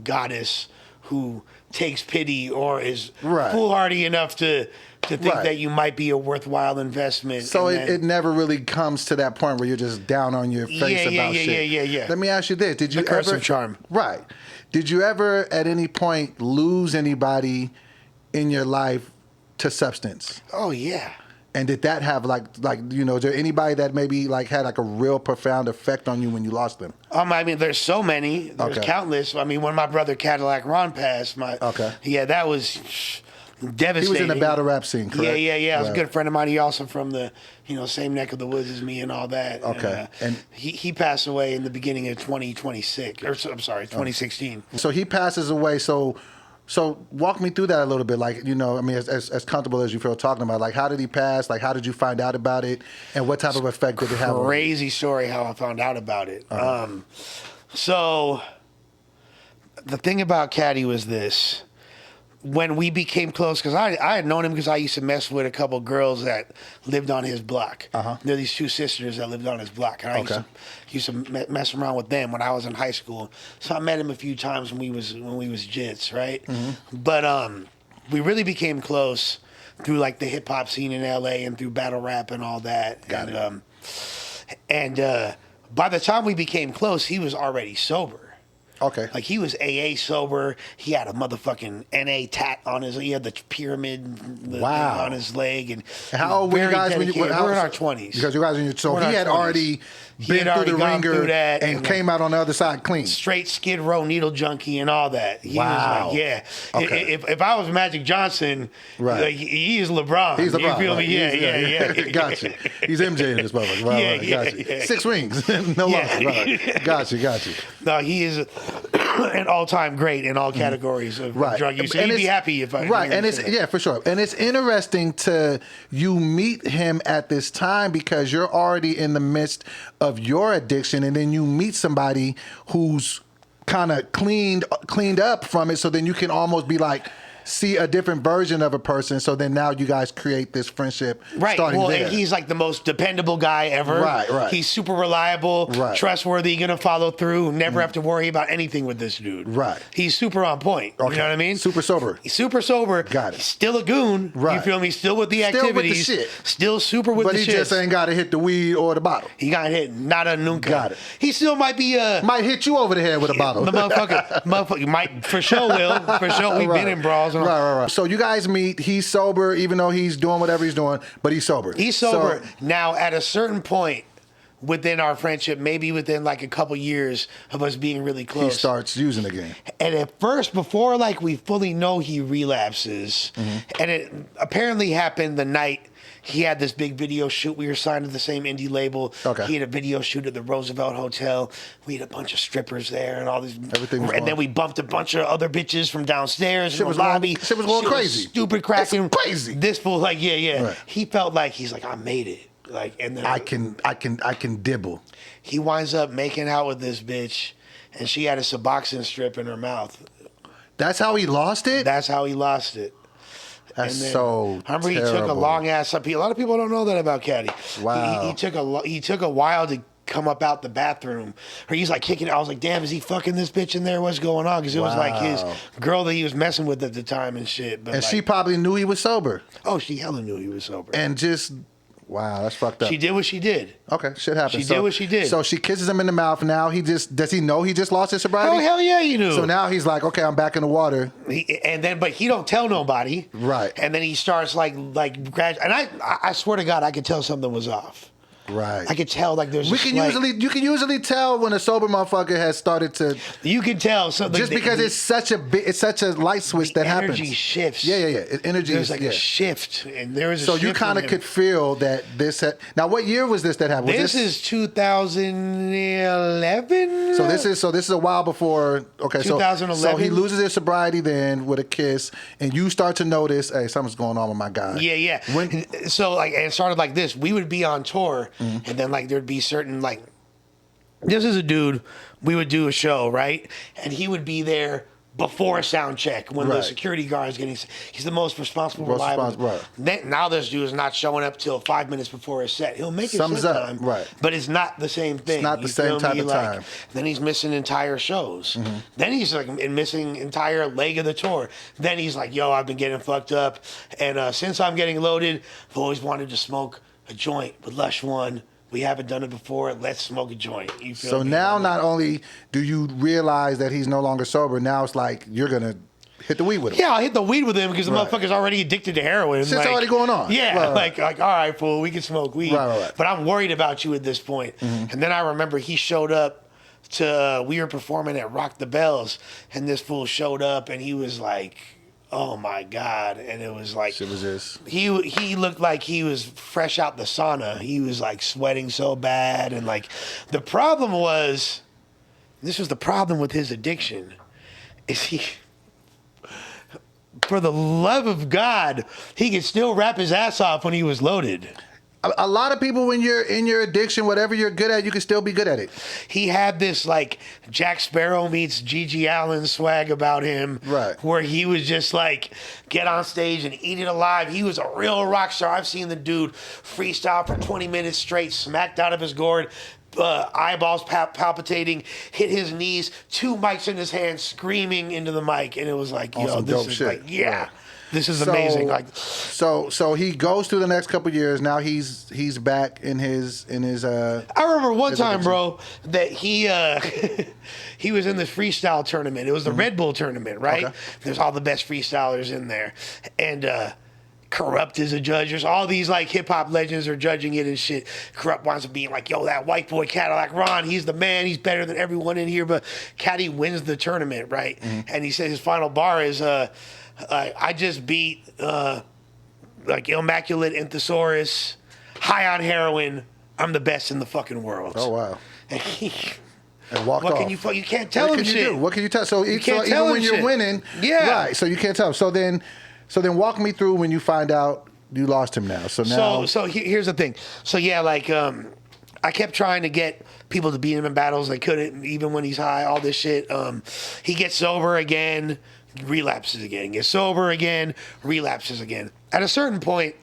goddess who takes pity or is foolhardy enough to think that you might be a worthwhile investment. So it never really comes to that point where you're just down on your face about shit. Yeah. Let me ask you this. Did you the curse ever... of charm. Right. Did you ever at any point lose anybody in your life to substance? Oh, yeah. And did that have is there anybody that maybe had a real profound effect on you when you lost them? There's so many. There's countless. When my brother Cadillac Ron passed, that was devastating. He was in the battle rap scene, correct? Yeah. He was a good friend of mine. He also from the same neck of the woods as me and all that. Okay. And he passed away in the beginning of 2016. So he passes away. So walk me through that a little bit. As comfortable as you feel talking about, how did he pass? How did you find out about it? And what type of effect did it have? Crazy story how I found out about it. So the thing about Caddy was this. When we became close, because I had known him because I used to mess with a couple girls that lived on his block. They're these 2 sisters that lived on his block. And I used to mess around with them when I was in high school. So I met him a few times when we was jits, right? But we really became close through the hip hop scene in LA and through battle rap and all that. Got it. And by the time we became close, he was already sober. Okay. He was AA sober. He had a motherfucking NA tat on he had the pyramid on his leg. And how old were you guys when you were in our 20s? Because you guys in your... So he had already been through the ringer and came out on the other side clean. Straight Skid Row needle junkie and all that. He wow. was Okay. If I was Magic Johnson, he is LeBron. He's LeBron. You feel me? Yeah. Gotcha. He's MJ in this motherfucker. Right. Gotcha. 6 rings. No longer. Right. Gotcha. No, he is an all-time great in all categories of drug use. And he'd be happy if I... Right, and it's... for sure. And it's interesting to you meet him at this time because you're already in the midst of your addiction, and then you meet somebody who's kind of cleaned up from it, so then you can almost be like, see a different version of a person. So then now you guys create this friendship. Right. Well, and he's like the most dependable guy ever. Right. He's super reliable, trustworthy, gonna follow through. Never have to worry about anything with this dude. Right. He's super on point. Okay. You know what I mean? Super sober. He's super sober. Got it. Still a goon. Right. You feel me? Still with the activities. Still with the shit. Still super with the shit. But he just ain't got to hit the weed or the bottle. He got hit. Not a nunca. Got it. He still might be might hit you over the head with a bottle. The motherfucker might for sure will. For sure. We've been in brawls. And right. So you guys meet. He's sober, even though he's doing whatever he's doing, but he's sober. He's sober. Now, at a certain point within our friendship, maybe within like a couple years of us being really close, he starts using again. And at first, before like we fully know he relapses, and it apparently happened the night he had this big video shoot. We were signed to the same indie label. Okay. He had a video shoot at the Roosevelt Hotel. We had a bunch of strippers there and all these. And then we bumped a bunch of other bitches from downstairs. Shit was lobby. Shit was going crazy. Stupid cracking. It's crazy. This fool, like, yeah. Right. He felt like he's like, I made it. Like, and then I can dibble. He winds up making out with this bitch, and she had a Suboxone strip in her mouth. That's how he lost it? That's how he lost it. That's so remember terrible. He took a long ass. A lot of people don't know that about Caddy. Wow. He took a while to come up out the bathroom. Or he's like kicking. I was like, damn, is he fucking this bitch in there? What's going on? Because it was like his girl that he was messing with at the time and shit. But and she probably knew he was sober. Oh, she hella knew he was sober. And just. Wow, that's fucked up. She did what she did. Okay, shit happens. She did what she did. So she kisses him in the mouth. Now does he know he just lost his sobriety? Oh, hell yeah, he knew. So now he's like, okay, I'm back in the water. But he don't tell nobody. Right. And then he starts and I swear to God, I could tell something was off. Right. I could tell like there's. You can usually tell when a sober motherfucker has started to. You can tell something just because it's such a light switch that happens. Energy shifts. Yeah. Energy. There's a shift, and there is. So you kind of could feel that this. Now, what year was this that happened? This is 2011. So this is a while before. Okay, 2011. So he loses his sobriety then with a kiss, and you start to notice, hey, something's going on with my guy. Yeah. So it started like this. We would be on tour. And then there'd be certain this is a dude, we would do a show, right? And he would be there before a sound check when the security guard is getting. He's the most responsible, reliable. Now this dude is not showing up till 5 minutes before his set. He'll make his set time, but it's not the same thing. It's not the same type of time. Then he's missing entire shows. Then he's missing entire leg of the tour. Then he's like, yo, I've been getting fucked up, and since I'm getting loaded, I've always wanted to smoke a joint with Lush One. We haven't done it before. Let's smoke a joint. You feel me? Now, not only do you realize that he's no longer sober, now it's like you're gonna hit the weed with him. Yeah, I'll hit the weed with him because the motherfucker's already addicted to heroin. It's already going on. Yeah, like all right, fool, we can smoke weed. Right. But I'm worried about you at this point. And then I remember he showed up to. We were performing at Rock the Bells, and this fool showed up, and he was like. Oh my God. And it was like it was this. He looked like he was fresh out the sauna. He was like sweating so bad. And the problem was, this was the problem with his addiction, is he, for the love of God, he could still rap his ass off when he was loaded. A lot of people, when you're in your addiction, whatever you're good at, you can still be good at it. He had this Jack Sparrow meets Gigi Allen swag about him, right? Where he was just get on stage and eat it alive. He was a real rock star. I've seen the dude freestyle for 20 minutes straight, smacked out of his gourd. Eyeballs palpitating, hit his knees, 2 mics in his hand, screaming into the mic, and it was like, yo, this is shit. Right. This is amazing. So he goes through the next couple of years. Now he's back in his. I remember one time, bro, that he he was in the freestyle tournament. It was the Red Bull tournament, right? Okay. There's all the best freestylers in there, and Corrupt is a judge. There's all these hip hop legends are judging it and shit. Corrupt winds up being like, yo, that white boy Cadillac Ron, he's the man. He's better than everyone in here. But Caddy wins the tournament, right? And he said his final bar is. I just beat Immaculate Enthesaurus, high on heroin. I'm the best in the fucking world. Oh wow! And walked off. You can't tell him shit. What can you tell? So, even when you're winning, right? So you can't tell him. So then walk me through when you find out you lost him now. So now, so here's the thing. So yeah, I kept trying to get people to beat him in battles. They couldn't, even when he's high. All this shit. He gets sober again. relapses again, gets sober again, relapses again. At a certain point,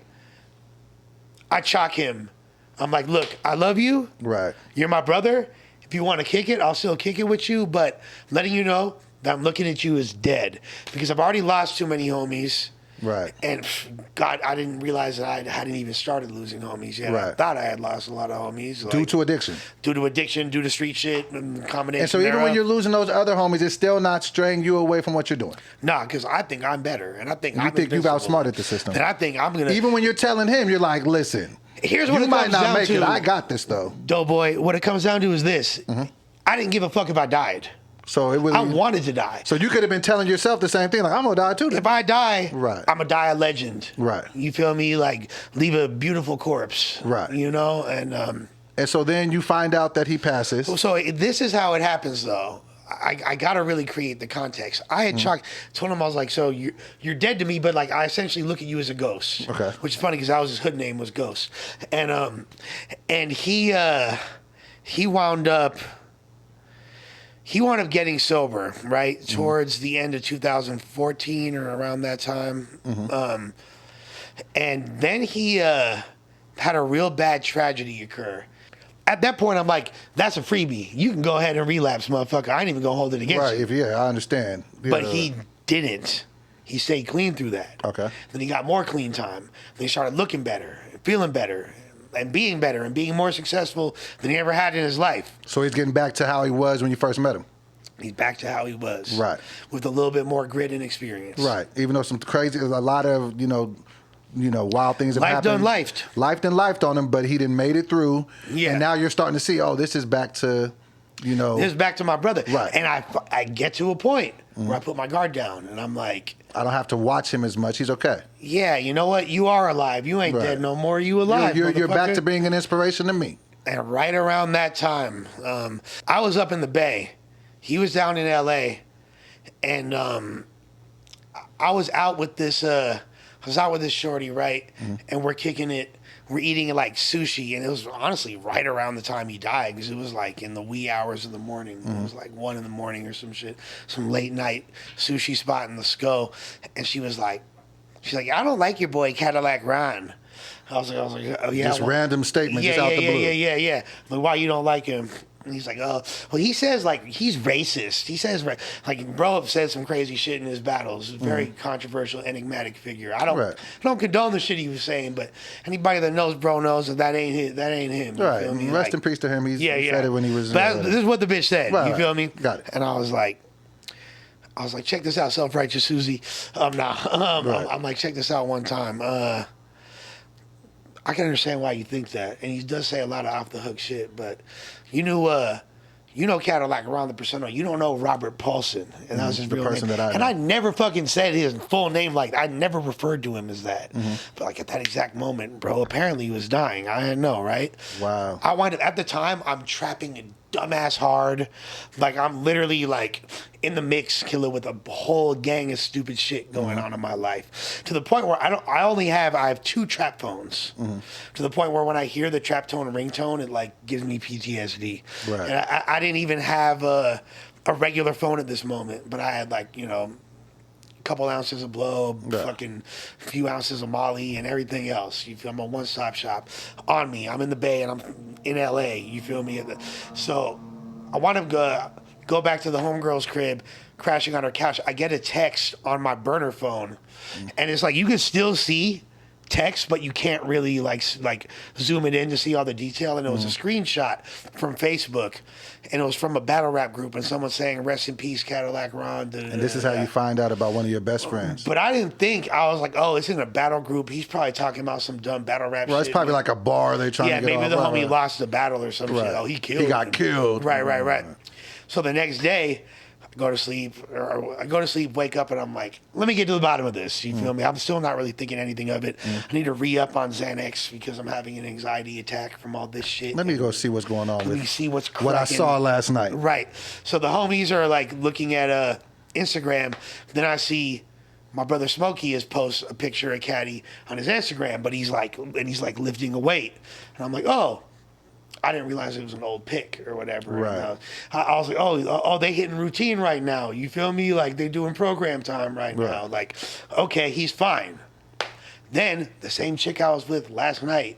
I chalk him. I'm like, look, I love you. Right. You're my brother. If you want to kick it, I'll still kick it with you. But letting you know that I'm looking at you as dead because I've already lost too many homies. Right. And God, I didn't realize that I hadn't even started losing homies yet. Right. I thought I had lost a lot of homies. Due to addiction. Due to addiction, due to street shit, and combination. And so even thereof. when you're losing those other homies, it's still not straying you away from what you're doing. Nah, because I think I'm better. And I think You I'm think you've invincible. outsmarted the system. And I think I'm going to... Even when you're telling him, you're like, listen, Here's what you it might comes not down make to. it. I got this, though. Doughboy, what it comes down to is this. Mm-hmm. I didn't give a fuck if I died. So it was. I wanted to die. So you could have been telling yourself the same thing, like, I'm going to die, too. If I die, Right. I'm going to die a legend. Right. You feel me? Like, leave a beautiful corpse. Right. You know? And so then you find out that he passes. so this is how it happens, though. I got to really create the context. I had told him, I was like, so you're dead to me, but like I essentially look at you as a ghost. Okay. Which is funny because his hood name was Ghost. And he wound up getting sober, right? Mm-hmm. Towards the end of 2014 or around that time. Mm-hmm. And then he had a real bad tragedy occur. At that point, I'm like, that's a freebie. You can go ahead and relapse, motherfucker. I ain't even gonna hold it against you. Right, I understand. Yeah. But he didn't. He stayed clean through that. Okay. Then he got more clean time. Then he started looking better, feeling better, and being more successful than he ever had in his life. So he's getting back to how he was when you first met him. He's back to how he was. Right. With a little bit more grit and experience. Right. Even though a lot of, wild things have happened. Life done lifed on him, but he didn't made it through. Yeah. And now you're starting to see, this is back to, This is back to my brother. Right. And I get to a point where I put my guard down and I'm like, I don't have to watch him as much. He's okay. Yeah, you know what? You are alive. You ain't dead no more. You alive. You're back to being an inspiration to me. And right around that time, I was up in the Bay. He was down in LA. And I was out with this shorty, right? Mm-hmm. And we're kicking it. We're eating like sushi. And it was honestly right around the time he died because it was like in the wee hours of the morning. Mm-hmm. It was like 1 a.m. or some shit. Some late night sushi spot in the SCO. And she's like, I don't like your boy Cadillac Ron. I was like, oh yeah. Just random statement, just out the blue. Yeah. Like, why you don't like him? And he's like, oh, well, he says like he's racist. He says like bro said some crazy shit in his battles. Very controversial, enigmatic figure. I don't condone the shit he was saying, but anybody that knows bro knows that ain't him. Right. Feel me? Rest in peace to him. He said it when he was. But this is what the bitch said. Right, you feel me? Got it. And I was like, check this out, self-righteous Susie. I'm like, check this out one time. I can understand why you think that. And he does say a lot of off-the-hook shit, but you know Cadillac Ron the persona. You don't know Robert Paulson. And that was his real name. And I never fucking said his full name. Like, I never referred to him as that. Mm-hmm. But like at that exact moment, bro, apparently he was dying. I didn't know, right? Wow. I wound up, at the time, I'm trapping dumbass hard. Like, I'm literally like in the mix killer with a whole gang of stupid shit going on in my life, to the point where I have 2 trap phones, to the point where when I hear the trap tone ringtone, it like gives me PTSD. Right. And I didn't even have a regular phone at this moment, but I had like, a couple ounces of blow, fucking few ounces of Molly and everything else. You feel I'm a one-stop shop on me. I'm in the Bay and I'm in LA. You feel me? So I want to go back to the homegirl's crib, crashing on her couch. I get a text on my burner phone, and it's like you can still see text, but you can't really like zoom it in to see all the detail. And it was a screenshot from Facebook, and it was from a battle rap group, and someone saying "Rest in peace, Cadillac Ron." And this is how you find out about one of your best friends. But I didn't think. I was like, oh, it's in a battle group. He's probably talking about some dumb battle rap shit. Well, it's probably like a bar they're trying to get maybe off. the homie lost the battle or some shit. Oh, he got killed. Right. So the next day, I go to sleep, wake up, and I'm like, let me get to the bottom of this. You feel me? I'm still not really thinking anything of it. I need to re-up on Xanax because I'm having an anxiety attack from all this shit. Let me go see what's going on. Let me see what's cracking. What I saw last night. Right. So the homies are like looking at Instagram. Then I see my brother Smokey has posted a picture of Caddy on his Instagram, but he's like lifting a weight. And I'm like, oh. I didn't realize it was an old pick or whatever. Right. And, I was like, oh, they hitting routine right now. You feel me? Like they doing program time right now. Like, okay, he's fine. Then the same chick I was with last night,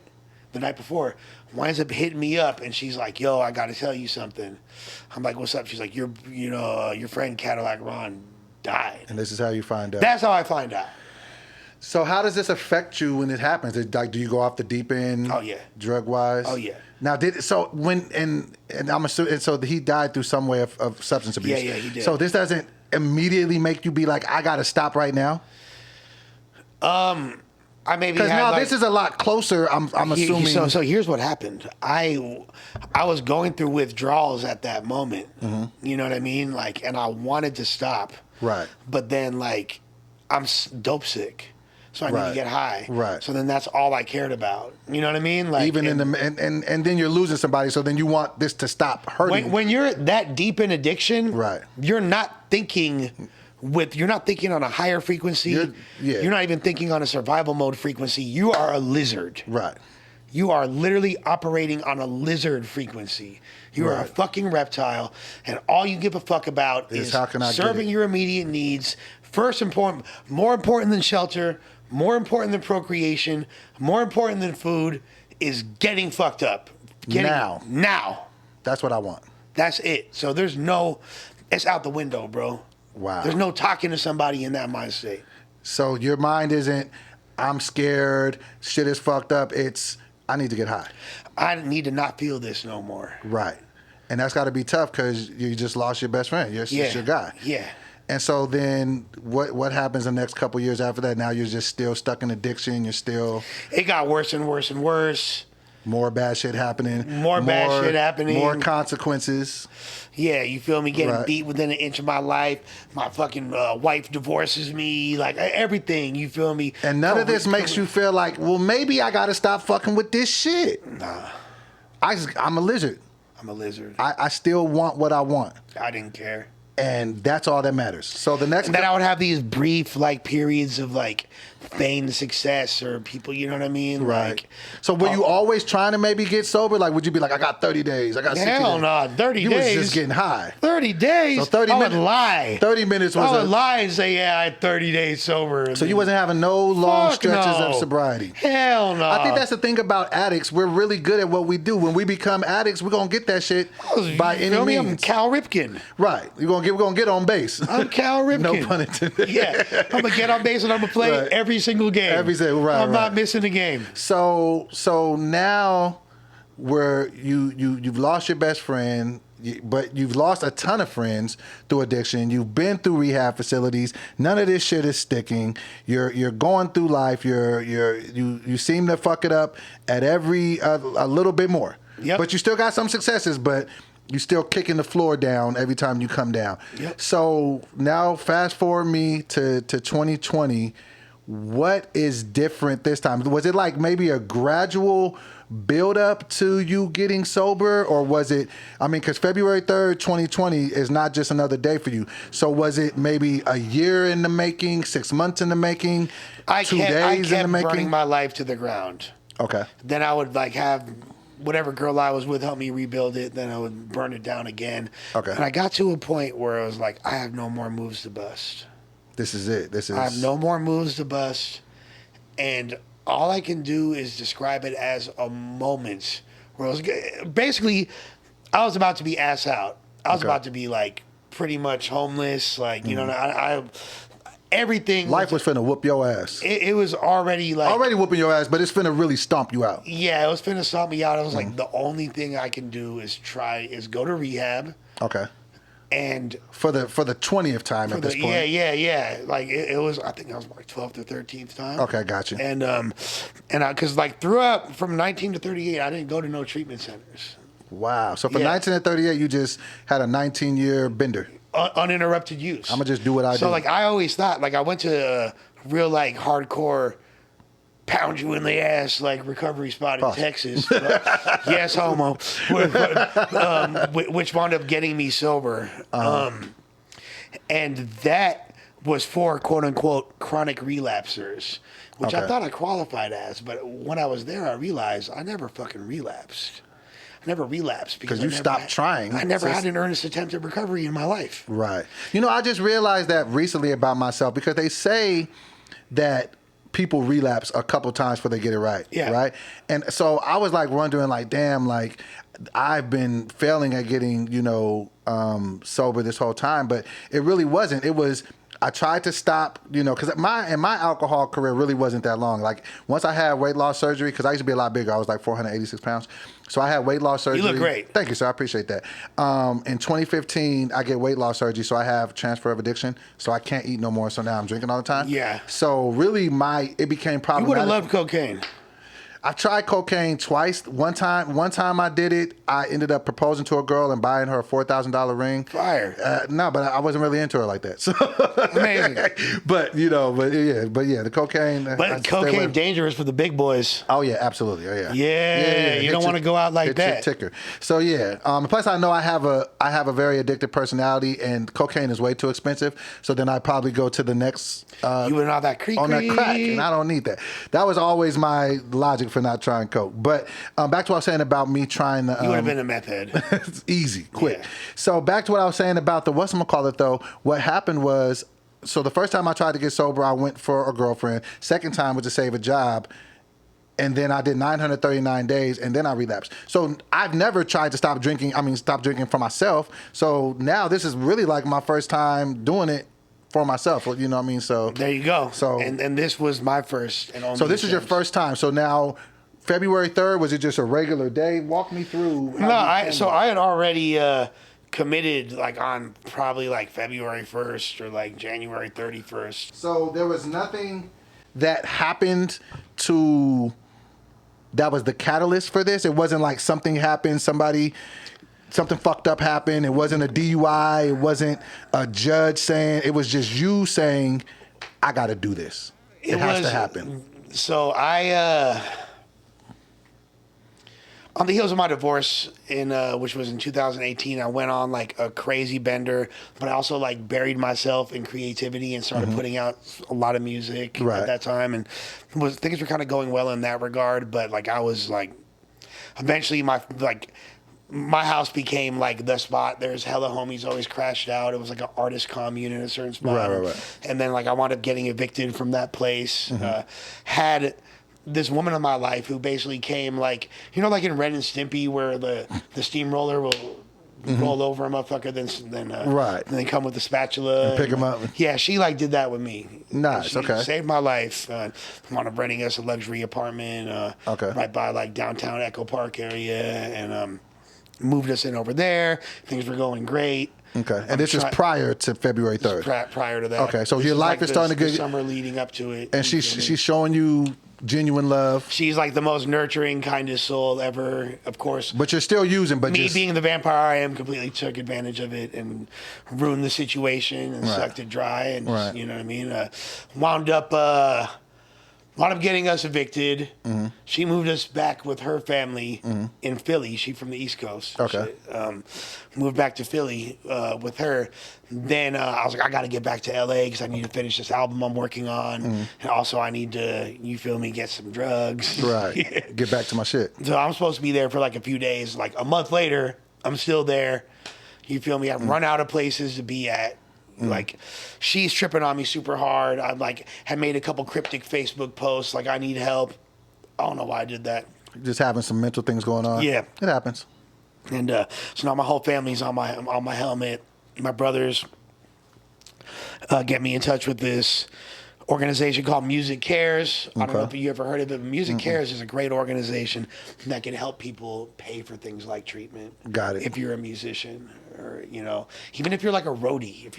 the night before, winds up hitting me up, and she's like, "Yo, I got to tell you something." I'm like, "What's up?" She's like, "Your friend Cadillac Ron died." And this is how you find out. That's how I find out. So how does this affect you when it happens? Like, do you go off the deep end? Oh, yeah. Drug wise? Oh, yeah. Now, and I'm assuming, so he died through some way of substance abuse. Yeah, he did. So this doesn't immediately make you be like, I got to stop right now? I maybe because now this is a lot closer. I'm assuming. So here's what happened. I was going through withdrawals at that moment. Mm-hmm. You know what I mean? Like, and I wanted to stop. Right. But then, like, I'm dope sick, so I need to get high. Right. So then that's all I cared about. You know what I mean? Like, even in the and then you're losing somebody. So then you want this to stop hurting. When you're that deep in addiction, right? You're not thinking. You're not thinking on a higher frequency. You're not even thinking on a survival mode frequency. You are a lizard. Right. You are literally operating on a lizard frequency. You are a fucking reptile, and all you give a fuck about is how can I serving your immediate needs. First important, more important than shelter, more important than procreation, more important than food is getting fucked up. Now. That's what I want. That's it. So it's out the window, bro. Wow. There's no talking to somebody in that mind state. So your mind isn't, I'm scared, shit is fucked up. It's, I need to get high. I need to not feel this no more. Right. And that's got to be tough because you just lost your best friend. It's your guy. Yeah. And so then what happens the next couple years after that? Now you're just still stuck in addiction. You're still... It got worse and worse and worse. More bad shit happening. More bad shit happening. More consequences. Yeah, you feel me? Getting beat within an inch of my life. My fucking wife divorces me. Like, everything, you feel me? And none of this makes you feel like, well, maybe I got to stop fucking with this shit. Nah. I'm a lizard. I'm a lizard. I still want what I want. I didn't care. And that's all that matters. So the next... And then I would have these brief, like, periods of, like, feigned success or people, you know what I mean? Right. Like, so were you always trying to maybe get sober? Like, would you be like, I got 30 days, I got 60 days? Hell no, 30 days. You was just getting high. 30 days? So 30 minutes. I would lie. 30 minutes was I would lie and say, yeah, I had 30 days sober. So you wasn't having no long stretches of sobriety? Hell no. I think that's the thing about addicts. We're really good at what we do. When we become addicts, we're going to get that shit by any means. I'm Cal Ripken. Right. We're going to get on base. I'm Cal Ripken. No pun intended. Yeah. I'm going to get on base and I'm going to play every single game. Every single, right. I'm not missing a game. So now where you've lost your best friend, but you've lost a ton of friends through addiction. You've been through rehab facilities. None of this shit is sticking. You're going through life. You seem to fuck it up at every a little bit more. Yep. But you still got some successes, but you still kicking the floor down every time you come down. Yep. So now fast forward me to 2020. What is different this time? Was it like maybe a gradual build up to you getting sober, or was it, I mean, because February 3rd, 2020 is not just another day for you. So was it maybe a year in the making, 6 months in the making, 2 days in the making? Burning my life to the ground. Okay. Then I would like have whatever girl I was with help me rebuild it. Then I would burn it down again. Okay. And I got to a point where I was like, I have no more moves to bust. This is it. I have no more moves to bust. And all I can do is describe it as a moment where I was basically, I was about to be ass out. I was about to be like pretty much homeless. Like, you know, I everything. Life was finna whoop your ass. It was already like. Already whooping your ass, but it's finna really stomp you out. Yeah, it was finna stomp me out. I was like, the only thing I can do is go to rehab. Okay. And for the 20th time at this point. Yeah. Like it was, I think that was like 12th or 13th time. Okay, gotcha. And because like throughout from 19 to 38, I didn't go to no treatment centers. Wow. So from 19 to 38, you just had a 19-year bender. Uninterrupted use. I'm gonna just do what I do. So like I always thought, like I went to a real like hardcore pound you in the ass like recovery spot in Texas. Yes, homo. Which wound up getting me sober. And that was for quote unquote chronic relapsers, which I thought I qualified as. But when I was there, I realized I never fucking relapsed. never relapsed because you stopped trying. I never had an earnest attempt at recovery in my life. Right. You know, I just realized that recently about myself because they say that people relapse a couple times before they get it right. Yeah. Right. And so I was like wondering, like, damn, like I've been failing at getting, sober this whole time, but it really wasn't. It was, I tried to stop, because my alcohol career really wasn't that long. Like once I had weight loss surgery, because I used to be a lot bigger, I was like 486 pounds. So I had weight loss surgery. You look great. Thank you, sir. I appreciate that. In 2015, I get weight loss surgery, so I have transfer of addiction. So I can't eat no more. So now I'm drinking all the time. Yeah. So really, it became problematic. You would have loved cocaine. I've tried cocaine twice. One time I did it. I ended up proposing to a girl and buying her a $4,000 ring. Fire. No, but I wasn't really into her like that. So amazing. But the cocaine. But cocaine dangerous for the big boys. Oh yeah, absolutely. Oh yeah. Yeah. You don't want to go out like that. Ticker. So yeah. Plus I know I have a very addictive personality, and cocaine is way too expensive. So then I probably go to the next. You went on that creek. On that crack, and I don't need that. That was always my logic for not trying coke. But back to what I was saying about me trying to... you would have been a meth head. It's easy, quick. Yeah. So back to what I was saying about the whatchamacallit though, what happened was, so the first time I tried to get sober, I went for a girlfriend. Second time was to save a job. And then I did 939 days, and then I relapsed. So I've never tried to stop drinking for myself. So now this is really like my first time doing it for myself, you know what I mean? So there you go. So and this was my first and only. So this is your first time. So now February 3rd, was it just a regular day? Walk me through. I had already committed like on probably like February 1st or like January 31st. So there was nothing that happened that was the catalyst for this. It wasn't like something happened, something fucked up happened. It wasn't a DUI. It wasn't a judge saying. It was just you saying, I got to do this. It has to happen. So on the heels of my divorce, which was in 2018, I went on like a crazy bender, but I also like buried myself in creativity and started putting out a lot of music at that time, and things were kind of going well in that regard. But like I was like, eventually my house became like the spot. There's hella homies always crashed out. It was like an artist commune in a certain spot. Right. And then like I wound up getting evicted from that place. Had this woman in my life who basically came like, like in Ren and Stimpy where the steamroller will roll over a motherfucker, then they come with the spatula and pick him up. Yeah, she like did that with me. Nice. She okay. saved my life. Wound up renting us a luxury apartment right by like downtown Echo Park area, and moved us in over there. Things were going great. Okay, and this is prior to February 3rd. Prior to that. Okay, so your life is starting to get. The summer leading up to it. And she's showing you genuine love. She's like the most nurturing, kindest soul ever, of course. But you're still using. But me being the vampire I am, completely took advantage of it and ruined the situation and sucked it dry. And just, you know what I mean. Wound up getting us evicted. She moved us back with her family in Philly. She from the East Coast. Okay. Moved back to Philly with her. Then I was like, I got to get back to LA because I need to finish this album I'm working on. And also I need to, get some drugs. Right. Get back to my shit. So I'm supposed to be there for like a few days. Like a month later, I'm still there. You feel me? I've run out of places to be at. Like she's tripping on me super hard. I like had made a couple cryptic Facebook posts like I need help. I don't know why I did that. Just having some mental things going on. Yeah, it happens. And so now my whole family's on my helmet. My brothers get me in touch with this organization called Music Cares. I don't know if you ever heard of it. But Music Cares is a great organization that can help people pay for things like treatment. Got it. If you're a musician, or even if you're like a roadie,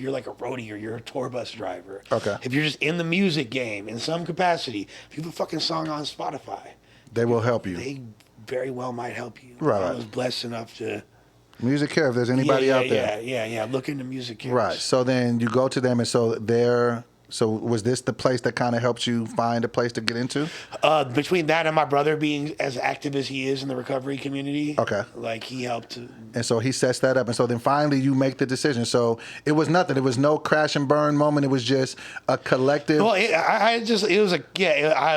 or you're a tour bus driver. Okay. If you're just in the music game in some capacity, if you have a fucking song on Spotify, they will help you. They very well might help you. Right. I was blessed enough to. Music Care, if there's anybody out there. Yeah. Look into Music Care. Right. So then you go to them, and so was this the place that kind of helped you find a place to get into? Between that and my brother being as active as he is in the recovery community. Okay. Like he helped. And so he sets that up. And so then finally you make the decision. So it was nothing. It was no crash and burn moment. It was just a collective. Well, I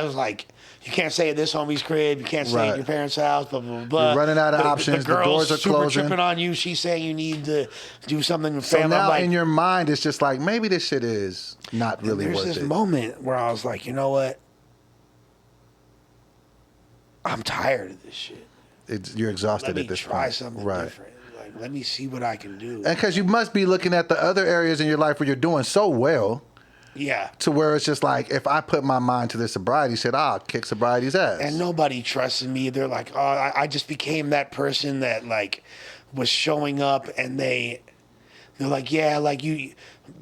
was like, you can't stay at this homie's crib. You can't stay at your parents' house. Blah blah blah. You're running out of options. The doors are super closing. tripping on you. She's saying you need to do something with So family. now like, in your mind, it's just like maybe this shit is not really worth it. There's this moment where I was like, you know what? I'm tired of this shit. You're exhausted at this point. Let me try something different. Like, let me see what I can do. And because you must be looking at the other areas in your life where you're doing so well. Yeah. To where it's just like, if I put my mind to this sobriety shit, I'll kick sobriety's ass. And nobody trusted me. They're like, oh, I just became that person that like was showing up, and they're like, yeah, like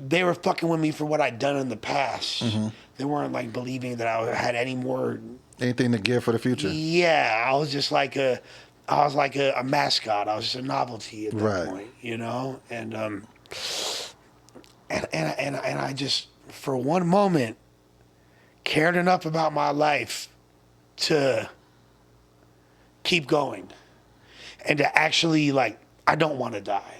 they were fucking with me for what I'd done in the past. Mm-hmm. They weren't like believing that I had anything to give for the future. Yeah, I was just like a mascot. I was just a novelty at that point, you know. And I just, for one moment, cared enough about my life to keep going, and to actually like, I don't want to die.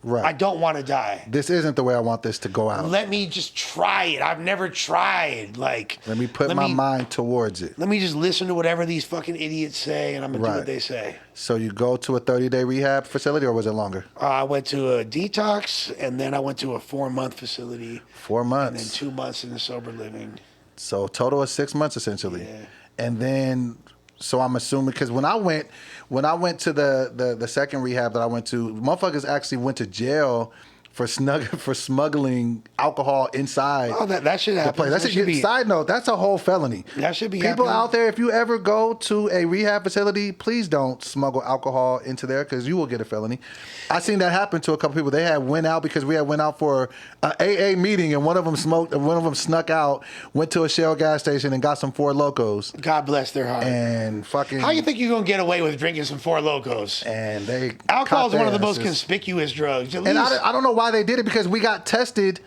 Right. I don't want to die. This isn't the way I want this to go out. Let me just try it. I've never tried. Like, let me put my mind towards it. Let me just listen to whatever these fucking idiots say, and I'm going to do what they say. So you go to a 30-day rehab facility, or was it longer? I went to a detox, and then I went to a 4-month facility. 4 months. And then 2 months in the sober living. So total of 6 months, essentially. Yeah. And then, so I'm assuming, because when I went to the second rehab that I went to, motherfuckers actually went to jail for smuggling alcohol inside. Oh, that should happen. That should be. Side note, that's a whole felony. That should be. People out there, if you ever go to a rehab facility, please don't smuggle alcohol into there, because you will get a felony. I seen that happen to a couple people. They went out because we had went out for an AA meeting, and one of them snuck out, went to a Shell gas station and got some Four Locos. God bless their heart. And fucking. How you think you're gonna get away with drinking some Four Locos? And alcohol is one of the most conspicuous drugs. And I don't know why they did it, because we got tested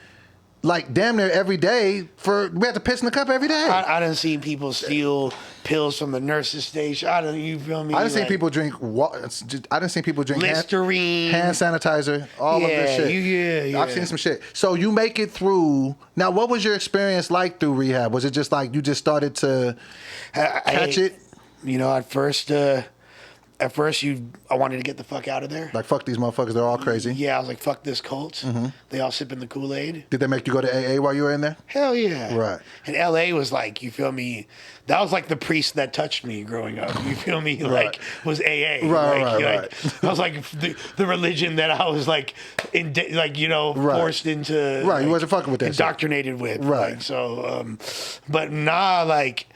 like damn near every day we had to piss in the cup every day. I done seen people steal pills from the nurse's station. You feel me? I done seen people drink. I done seen people drink Listerine, hand sanitizer, all of this shit. Yeah. I've seen some shit. So you make it through. Now, what was your experience like through rehab? Was it just like you just started to catch it? You know, at first, I wanted to get the fuck out of there. Like, fuck these motherfuckers, they're all crazy. Yeah, I was like, fuck this cult. Mm-hmm. They all sipping the Kool-Aid. Did they make you go to AA while you were in there? Hell yeah. Right. And LA was like, you feel me? That was like the priest that touched me growing up. You feel me? Like, was AA. Right. I was like the religion that I was like, forced into. Right, you wasn't fucking with that indoctrinated shit. with. Right. Like, so, but nah, like,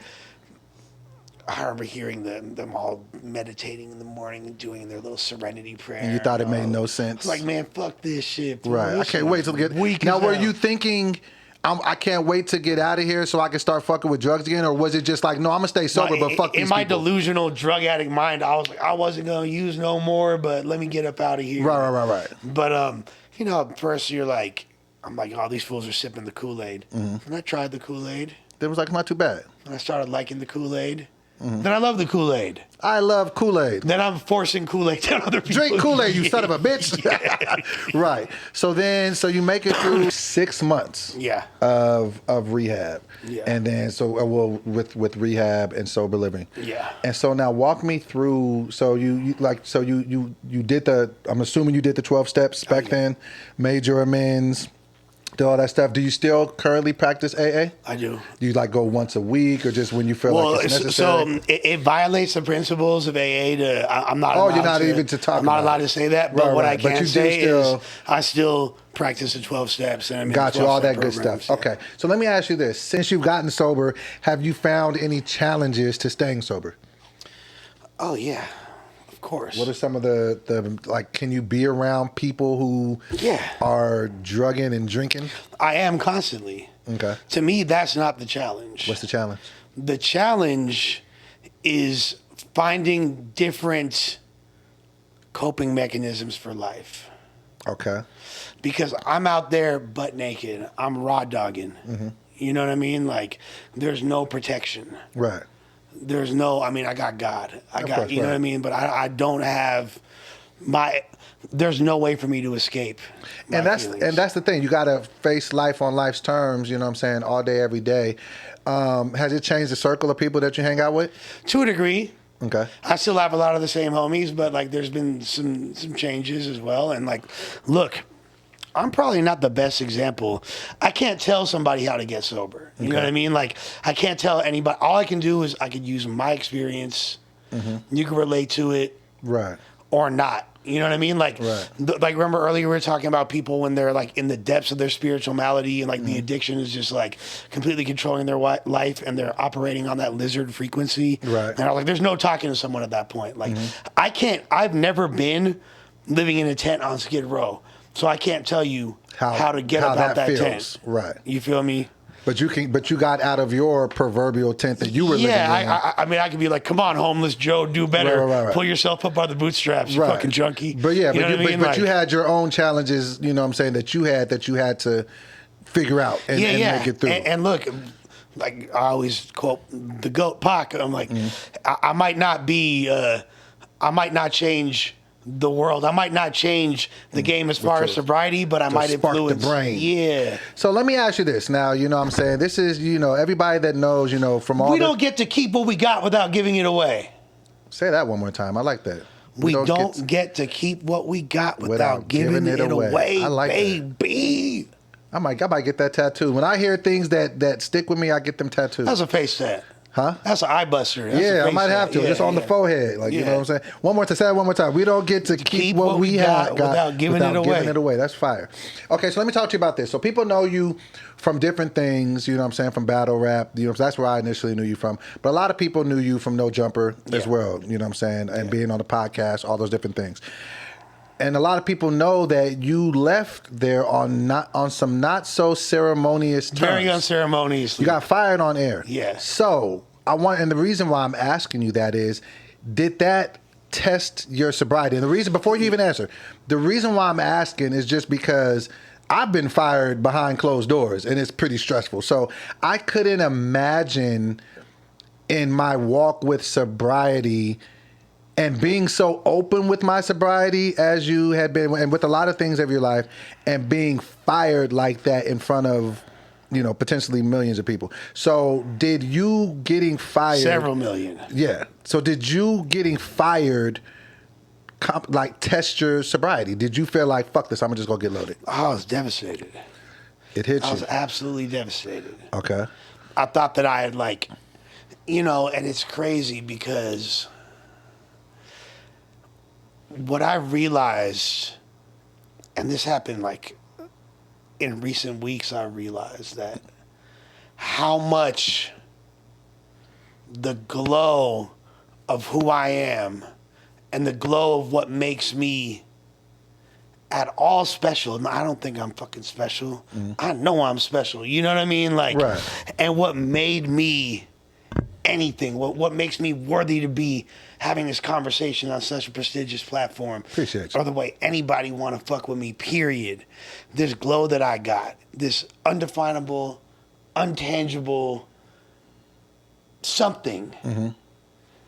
I remember hearing them all meditating in the morning and doing their little serenity prayer. And you thought it made no sense. Like, man, fuck this shit. Bro. Right. I can't wait to get. Now, were you thinking, I can't wait to get out of here so I can start fucking with drugs again, or was it just like, no, I'm gonna stay sober, but fuck these people? In my delusional drug addict mind, I was like, I wasn't gonna use no more, but let me get up out of here. Right. But at first you're like, I'm like, oh, these fools are sipping the Kool-Aid. Mm-hmm. And I tried the Kool-Aid. It was like, not too bad. And I started liking the Kool-Aid. Mm-hmm. Then I love the Kool-Aid. I love Kool-Aid. Then I'm forcing Kool-Aid down other people. Drink Kool-Aid, you son of a bitch. Right. So you make it through 6 months. Yeah. Of rehab. Yeah. And then with rehab and sober living. Yeah. And so now walk me through. So you did I'm assuming you did the 12 steps back then, made your amends. Do all that stuff. Do you still currently practice AA? I do. Do you go once a week, or just when you feel like it's necessary? So it violates the principles of AA. I'm not. Oh, you're not even to talk. I'm not allowed to say that. But what I can say is, I still practice the 12 steps. And got you all that good stuff. Yeah. Okay, so let me ask you this: since you've gotten sober, have you found any challenges to staying sober? Oh yeah. Of course. What are some of the can you be around people who are drugging and drinking? I am constantly. Okay. To me, that's not the challenge. What's the challenge? The challenge is finding different coping mechanisms for life. Okay. Because I'm out there butt naked. I'm raw dogging. Mm-hmm. You know what I mean? Like, there's no protection. Right. There's no, I got God. You know what I mean? But I don't have there's no way for me to escape. And that's the thing. You got to face life on life's terms. You know what I'm saying? All day, every day. Has it changed the circle of people that you hang out with? To a degree. Okay. I still have a lot of the same homies, but like there's been some changes as well. And like, look, I'm probably not the best example. I can't tell somebody how to get sober. You know what I mean? Like, I can't tell anybody. All I can do is I could use my experience. You can relate to it, right, or not. You know what I mean? Like, like remember earlier we were talking about people when they're like in the depths of their spiritual malady and like the addiction is just like completely controlling their life and they're operating on that lizard frequency. Right. And I was like, there's no talking to someone at that point. Like, I've never been living in a tent on Skid Row, so I can't tell you how to get about that tent. Right. You feel me? But you got out of your proverbial tent that you were living in. Yeah, I mean, I could be like, come on, homeless Joe, do better. Right. Pull yourself up by the bootstraps, you fucking junkie. But yeah, but you had your own challenges, you know what I'm saying, that you had to figure out and make it through. And look, like I always quote the GOAT Pac, I'm like, I might not change the world. I might not change the game as far as sobriety, but I might influence the brain. Yeah. So let me ask you this now, you know what I'm saying? This is, everybody that knows, from all we don't get to keep what we got without giving it away. Say that one more time. I like that. We don't get to keep what we got without giving it away. I like baby. That. I might get that tattoo. When I hear things that stick with me, I get them tattoos. That's a face tat. Huh? That's an eye buster. I might have to. Just on the forehead. Like, you know what I'm saying? One more time. Say it one more time. We don't get to keep what we got without giving it away. That's fire. Okay, so let me talk to you about this. So people know you from different things, you know what I'm saying, from battle rap. That's where I initially knew you from. But a lot of people knew you from No Jumper as well, you know what I'm saying, and being on the podcast, all those different things. And a lot of people know that you left there on some not so ceremonious terms. Very unceremoniously. You got fired on air. Yes. So and the reason why I'm asking you that is, did that test your sobriety? And the reason, before you even answer, the reason why I'm asking is just because I've been fired behind closed doors and it's pretty stressful. So I couldn't imagine in my walk with sobriety and being so open with my sobriety as you had been, and with a lot of things of your life, and being fired like that in front of, potentially millions of people. So did you getting fired... Several million. Yeah. So did you getting fired test your sobriety? Did you feel like, fuck this, I'm just going to get loaded? I was devastated. It hit you? I was absolutely devastated. Okay. I thought that I had and it's crazy because... what I realized, and this happened in recent weeks, I realized that how much the glow of who I am and the glow of what makes me at all special. I don't think I'm fucking special. I know I'm special. You know what I mean? Right. And what made me anything, what makes me worthy to be having this conversation on such a prestigious platform. Appreciate you. Or the way anybody want to fuck with me, period. This glow that I got, this undefinable, untangible something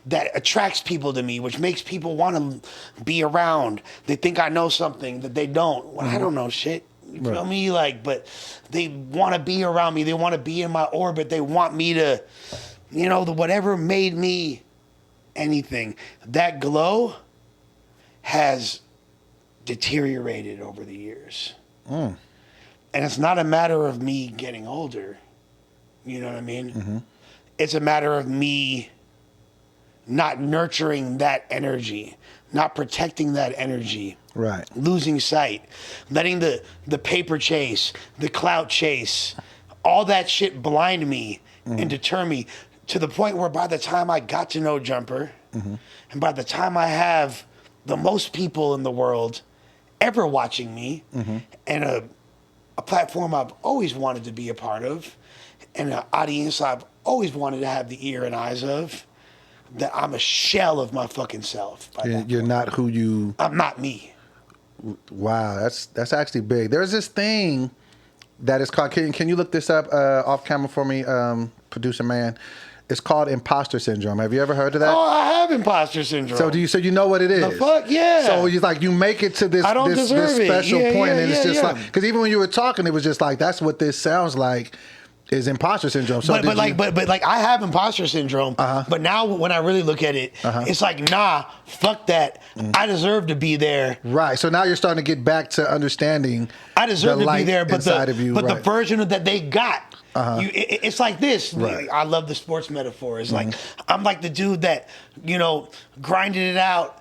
that attracts people to me, which makes people want to be around. They think I know something that they don't. Well, I don't know shit. You feel me? But they want to be around me. They want to be in my orbit. They want me to, whatever made me anything. That glow has deteriorated over the years. And it's not a matter of me getting older. You know what I mean? It's a matter of me not nurturing that energy, not protecting that energy. Right. Losing sight, letting the paper chase, the clout chase, all that shit blind me and deter me to the point where by the time I got to No Jumper, and by the time I have the most people in the world ever watching me, and a platform I've always wanted to be a part of, and an audience I've always wanted to have the ear and eyes of, that I'm a shell of my fucking self. You're not who you... I'm not me. Wow, that's actually big. There's this thing that is called... Can you look this up off camera for me, producer man? It's called imposter syndrome. Have you ever heard of that? Oh, I have imposter syndrome. So you know what it is? The fuck, yeah. So you like you make it to this special point, and it's just like, because even when you were talking, it was just like, that's what this sounds like. Is imposter syndrome. So but I have imposter syndrome. But now when I really look at it, it's like, nah, fuck that. I deserve to be there. Right. So now you're starting to get back to understanding. I deserve to be there, but the right. version that they got. It's like this. Right. I love the sports metaphor. It's like I'm like the dude that grinded it out.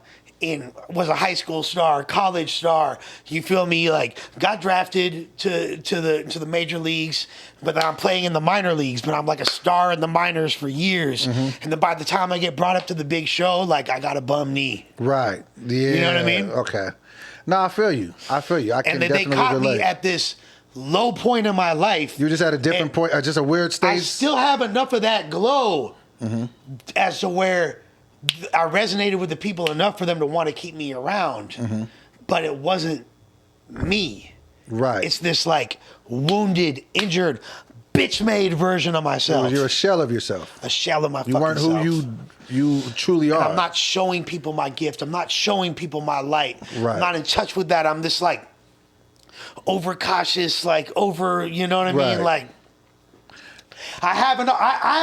Was a high school star, college star. You feel me? Like got drafted to the major leagues, but then I'm playing in the minor leagues. But I'm like a star in the minors for years, and then by the time I get brought up to the big show, like I got a bum knee. Right. Yeah. You know what I mean? Okay. No, I feel you. I can definitely they caught relate. me at this low point in my life. You're just at a different point, just a weird stage. I still have enough of that glow as to where I resonated with the people enough for them to want to keep me around, but it wasn't me. Right. It's this like wounded, injured, bitch-made version of myself. You're a shell of yourself. A shell of my fucking self. You weren't who you truly are. And I'm not showing people my gift. I'm not showing people my light. Right. I'm not in touch with that. I'm this like overcautious, like over, you know what I mean? Like I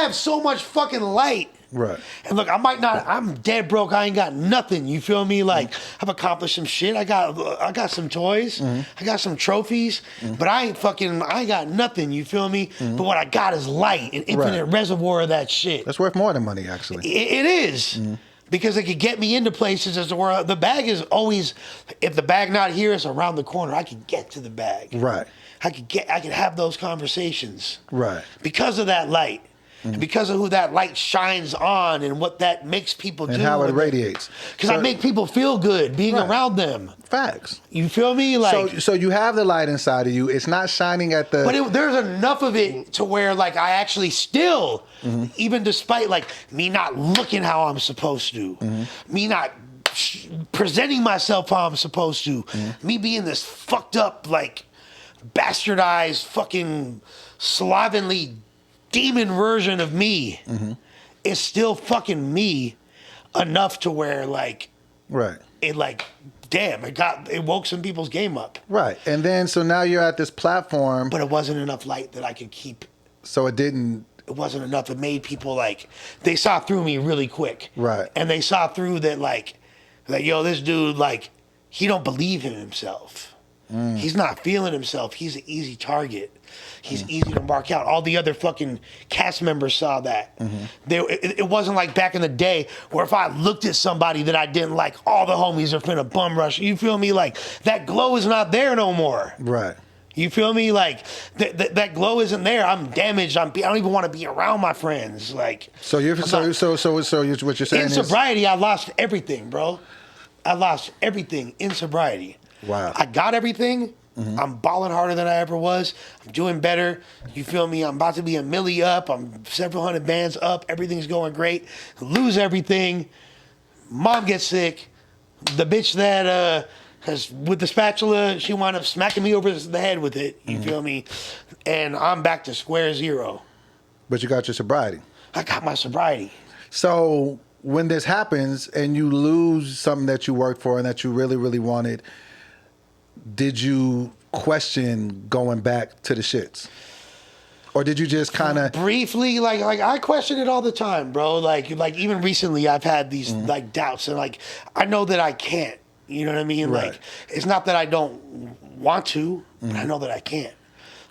have so much fucking light. Right. And look, I'm dead broke. I ain't got nothing. You feel me? Like I've accomplished some shit. I got some toys. I got some trophies, but I ain't got nothing. You feel me? But what I got is light, an infinite reservoir of that shit. That's worth more than money, actually. It is. Because it could get me into places as to where the bag is always, if the bag not here, it's around the corner. I can get to the bag. Right. I could have those conversations. Right. Because of that light. And because of who that light shines on and what that makes people do. And how it radiates. Because I make people feel good being around them. Facts. You feel me? Like so you have the light inside of you. It's not shining at the... But there's enough of it to where like I actually still, even despite like me not looking how I'm supposed to, me not presenting myself how I'm supposed to, me being this fucked up like bastardized fucking slovenly demon version of me is still fucking me enough to where like it like damn it woke some people's game up. Right. And then so now you're at this platform, but it wasn't enough light that I could keep. So it wasn't enough. It made people like they saw through me really quick. Right. And they saw through that yo, this dude like he don't believe in himself. He's not feeling himself. He's an easy target. He's easy to mark out. All the other fucking cast members saw that. It wasn't like back in the day where if I looked at somebody that I didn't like, all the homies are finna bum rush. You feel me? Like that glow is not there no more. Right. You feel me? Like that glow isn't there. I'm damaged. I don't even want to be around my friends. Like so you're what you're saying in sobriety, I lost everything, bro. I lost everything in sobriety. Wow. I got everything. I'm balling harder than I ever was. I'm doing better. You feel me? I'm about to be a milli up. I'm several hundred bands up. Everything's going great. Lose everything. Mom gets sick. The bitch that has with the spatula, she wound up smacking me over the head with it. You feel me? And I'm back to square zero. But you got your sobriety. I got my sobriety. So when this happens and you lose something that you worked for and that you really, really wanted, did you question going back to the shits? Or did you just kind of briefly like I question it all the time, bro. Like even recently I've had these like doubts and like I know that I can't. You know what I mean? Right. Like it's not that I don't want to, but I know that I can't.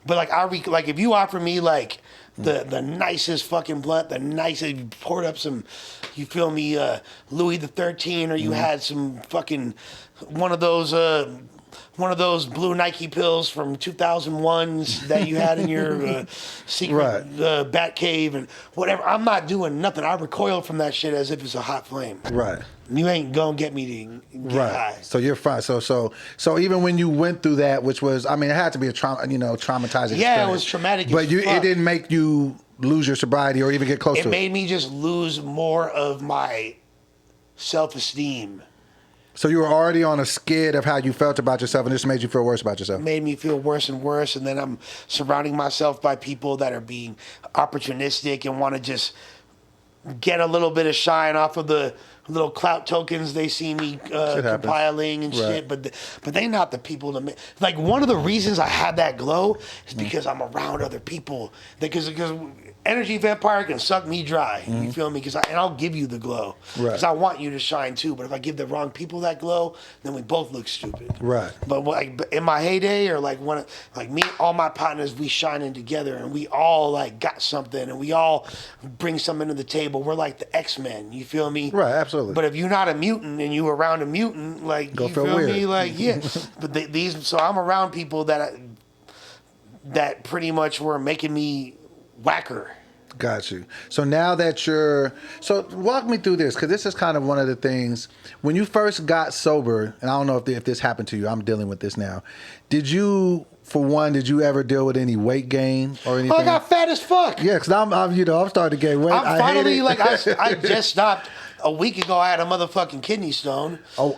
But like if you offer me like the nicest fucking blunt, the nicest, you poured up some, you feel me, Louis the 13, or you had some fucking one of those blue Nike pills from 2001s that you had in your secret bat cave and whatever. I'm not doing nothing. I recoil from that shit as if it's a hot flame. Right. You ain't gonna get me to get high. So you're fine. So even when you went through that, which was, I mean, it had to be a traumatizing. Yeah, it was traumatic. But it didn't make you lose your sobriety or even get close to it. It made me just lose more of my self-esteem. So you were already on a skid of how you felt about yourself, and this made you feel worse about yourself. It made me feel worse and worse, and then I'm surrounding myself by people that are being opportunistic and want to just get a little bit of shine off of the little clout tokens they see me compiling and shit, but they not the people to make. Like, one of the reasons I have that glow is because I'm around other people. Because energy vampire can suck me dry. You feel me? And I'll give you the glow because I want you to shine too. But if I give the wrong people that glow, then we both look stupid. Right. But like in my heyday, or like me, all my partners, we shining together, and we all like got something, and we all bring something to the table. We're like the X-Men. You feel me? Right. Absolutely. But if you're not a mutant and you around a mutant, like, you feel weird. me? Like, yeah. But so I'm around people that pretty much were making me whacker. Got you. So now that so walk me through this, because this is kind of one of the things when you first got sober, and I don't know if this happened to you. I'm dealing with this now. Did you ever deal with any weight gain or anything? Oh, I got fat as fuck. Yeah, because I'm starting to gain weight. I'm finally I just stopped. A week ago, I had a motherfucking kidney stone. Oh,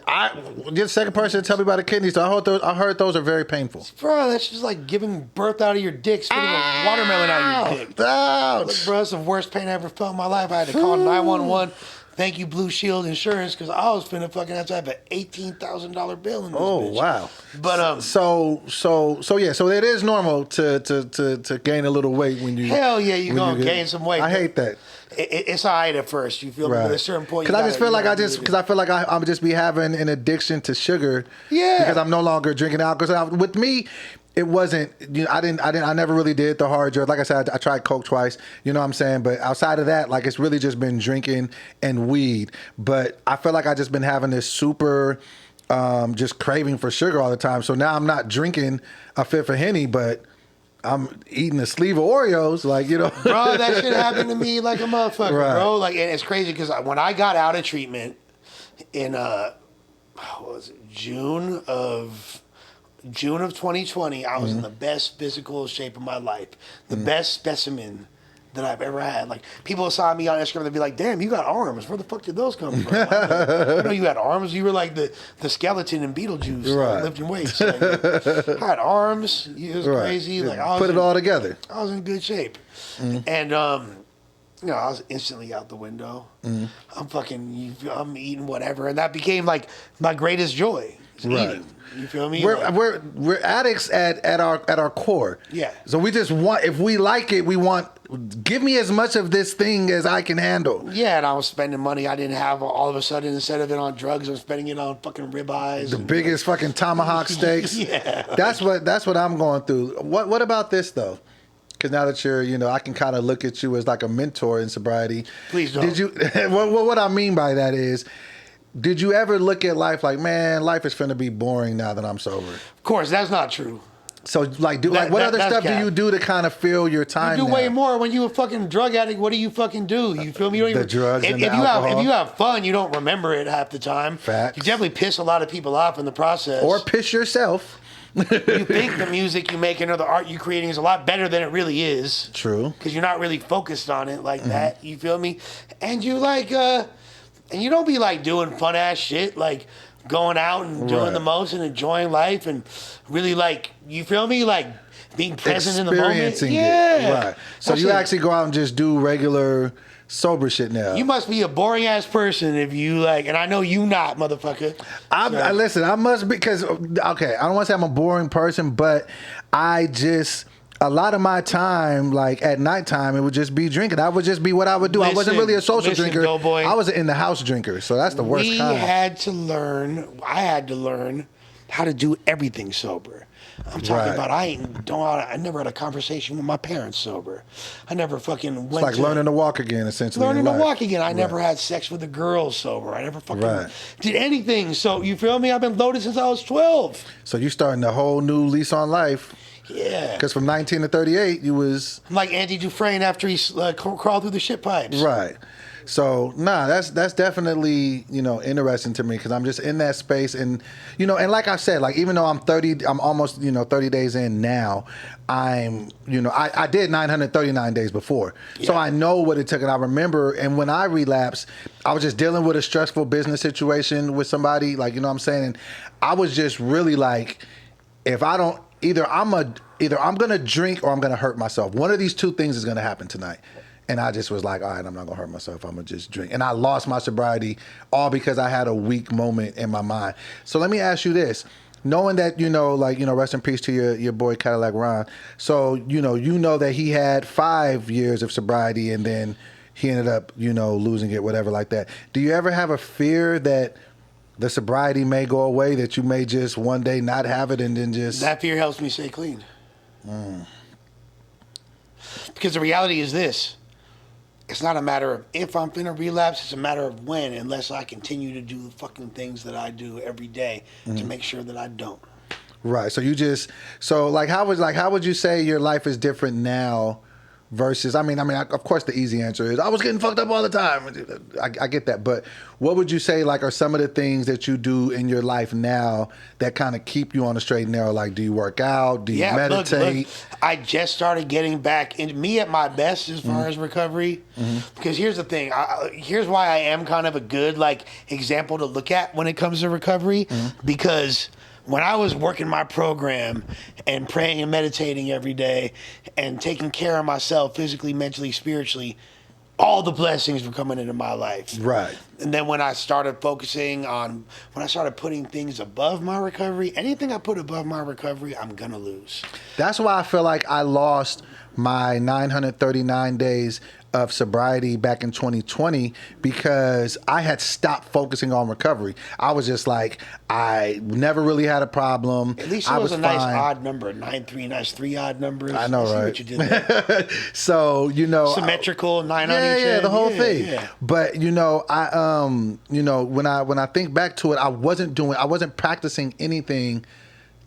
you're the second person to tell me about a kidney stone. I heard those are very painful. Bro, that's just like giving birth out of your dick, spitting a watermelon out of your dick. Ouch. Look, bro, that's the worst pain I ever felt in my life. I had to call 911. Thank you, Blue Shield Insurance, because I was finna fucking have to have an $18,000 bill in this bitch. Oh, wow. But so it is normal to gain a little weight when you. Hell yeah, you're gonna gain some weight. I hate that. It's all right at first, you feel me? But at a certain point, because I feel like I'm just be having an addiction to sugar. Yeah. Because I'm no longer drinking alcohol. With me, it wasn't. I never really did the hard drugs. Like I said, I tried coke twice. You know what I'm saying? But outside of that, like, it's really just been drinking and weed. But I feel like I just been having this super. Just craving for sugar all the time. So now I'm not drinking a fifth of Henny, but I'm eating a sleeve of Oreos, like, you know. Bro, that shit happened to me like a motherfucker, bro. Like, and it's crazy because when I got out of treatment in June of 2020, I was in the best physical shape of my life, the best specimen that I've ever had. Like, people saw me on Instagram, they'd be like, "Damn, you got arms. Where the fuck did those come from?" Like, I know you had arms. You were like the skeleton in Beetlejuice, like, lifting weights. Like, I had arms. It was crazy. Like, I was put it all together. I was in good shape, and I was instantly out the window. I'm eating whatever, and that became like my greatest joy. Eating. You feel me? We're addicts at our core. Yeah. So we just want, if we like it, we want, give me as much of this thing as I can handle. Yeah, and I was spending money I didn't have. All of a sudden, instead of it on drugs, I'm spending it on fucking ribeyes. The biggest fucking tomahawk steaks. Yeah. That's what I'm going through. What about this though? Because now that you're, I can kind of look at you as like a mentor in sobriety. Please don't. Did you? What I mean by that is, did you ever look at life like, man, life is finna be boring now that I'm sober? Of course, that's not true. So, like, what other stuff do you do to kind of fill your time? You do way more. When you a fucking drug addict, what do you fucking do? You feel me? You don't the drugs and the alcohol. If you have fun, you don't remember it half the time. Facts. You definitely piss a lot of people off in the process. Or piss yourself. You think the music you making or the art you creating is a lot better than it really is. True. Because you're not really focused on it like that. You feel me? And you like, and you don't be like doing fun ass shit like going out and doing the most and enjoying life and really like, you feel me? Like being present in the moment. Experiencing it. Right. So you actually go out and just do regular sober shit now. You must be a boring ass person if you like, and I know you not, motherfucker. Listen, I must be, because, okay, I don't want to say I'm a boring person, but I just, a lot of my time, like at nighttime, it would just be drinking. That would just be what I would do. I wasn't really a social drinker. Doughboy, I was an in-the-house drinker, so that's the worst kind. I had to learn how to do everything sober. I'm talking about I never had a conversation with my parents sober. I never fucking went. It's like learning to walk again, essentially. Learning to walk again. I never had sex with a girl sober. I never fucking did anything. So you feel me? I've been loaded since I was 12. So you starting a whole new lease on life. Yeah. Because from 19 to 38, you was... I'm like Andy Dufresne after he crawled through the shit pipes. Right. So, that's definitely, interesting to me because I'm just in that space. And, and like I said, like, even though I'm almost, 30 days in now, I did 939 days before. Yeah. So I know what it took. And I remember, and when I relapsed, I was just dealing with a stressful business situation with somebody, like, you know what I'm saying? And I was just really like, if I don't, either I'm going to drink or I'm going to hurt myself. One of these two things is going to happen tonight. And I just was like, all right, I'm not gonna hurt myself. I'm gonna just drink. And I lost my sobriety all because I had a weak moment in my mind. So let me ask you this. Knowing that, rest in peace to your boy Cadillac Ron. So, you know that he had 5 years of sobriety and then he ended up, losing it, whatever like that. Do you ever have a fear that the sobriety may go away, that you may just one day not have it and then just... That fear helps me stay clean. Because the reality is this. It's not a matter of if I'm finna relapse, it's a matter of when, unless I continue to do the fucking things that I do every day to make sure that I don't. Right. So how would you say your life is different now versus, of course the easy answer is I was getting fucked up all the time. I get that. But what would you say are some of the things that you do in your life now that kind of keep you on the straight and narrow? Like, do you work out? Do you meditate? Look, I just started getting back into me at my best as far as recovery. Because here's the thing. Here's why I am kind of a good example to look at when it comes to recovery. Because when I was working my program and praying and meditating every day and taking care of myself physically, mentally, spiritually, all the blessings were coming into my life. Right. And then when I started putting things above my recovery, anything I put above my recovery, I'm going to lose. That's why I feel like I lost my 939 days of sobriety back in 2020 because I had stopped focusing on recovery. I was just like, I never really had a problem. At least it was a nice odd number. 9-3, nice 3 odd numbers. I know, right? What you did there. So, symmetrical, 9 on each end. Yeah, the whole thing. Yeah. But I when I think back to it, I wasn't practicing anything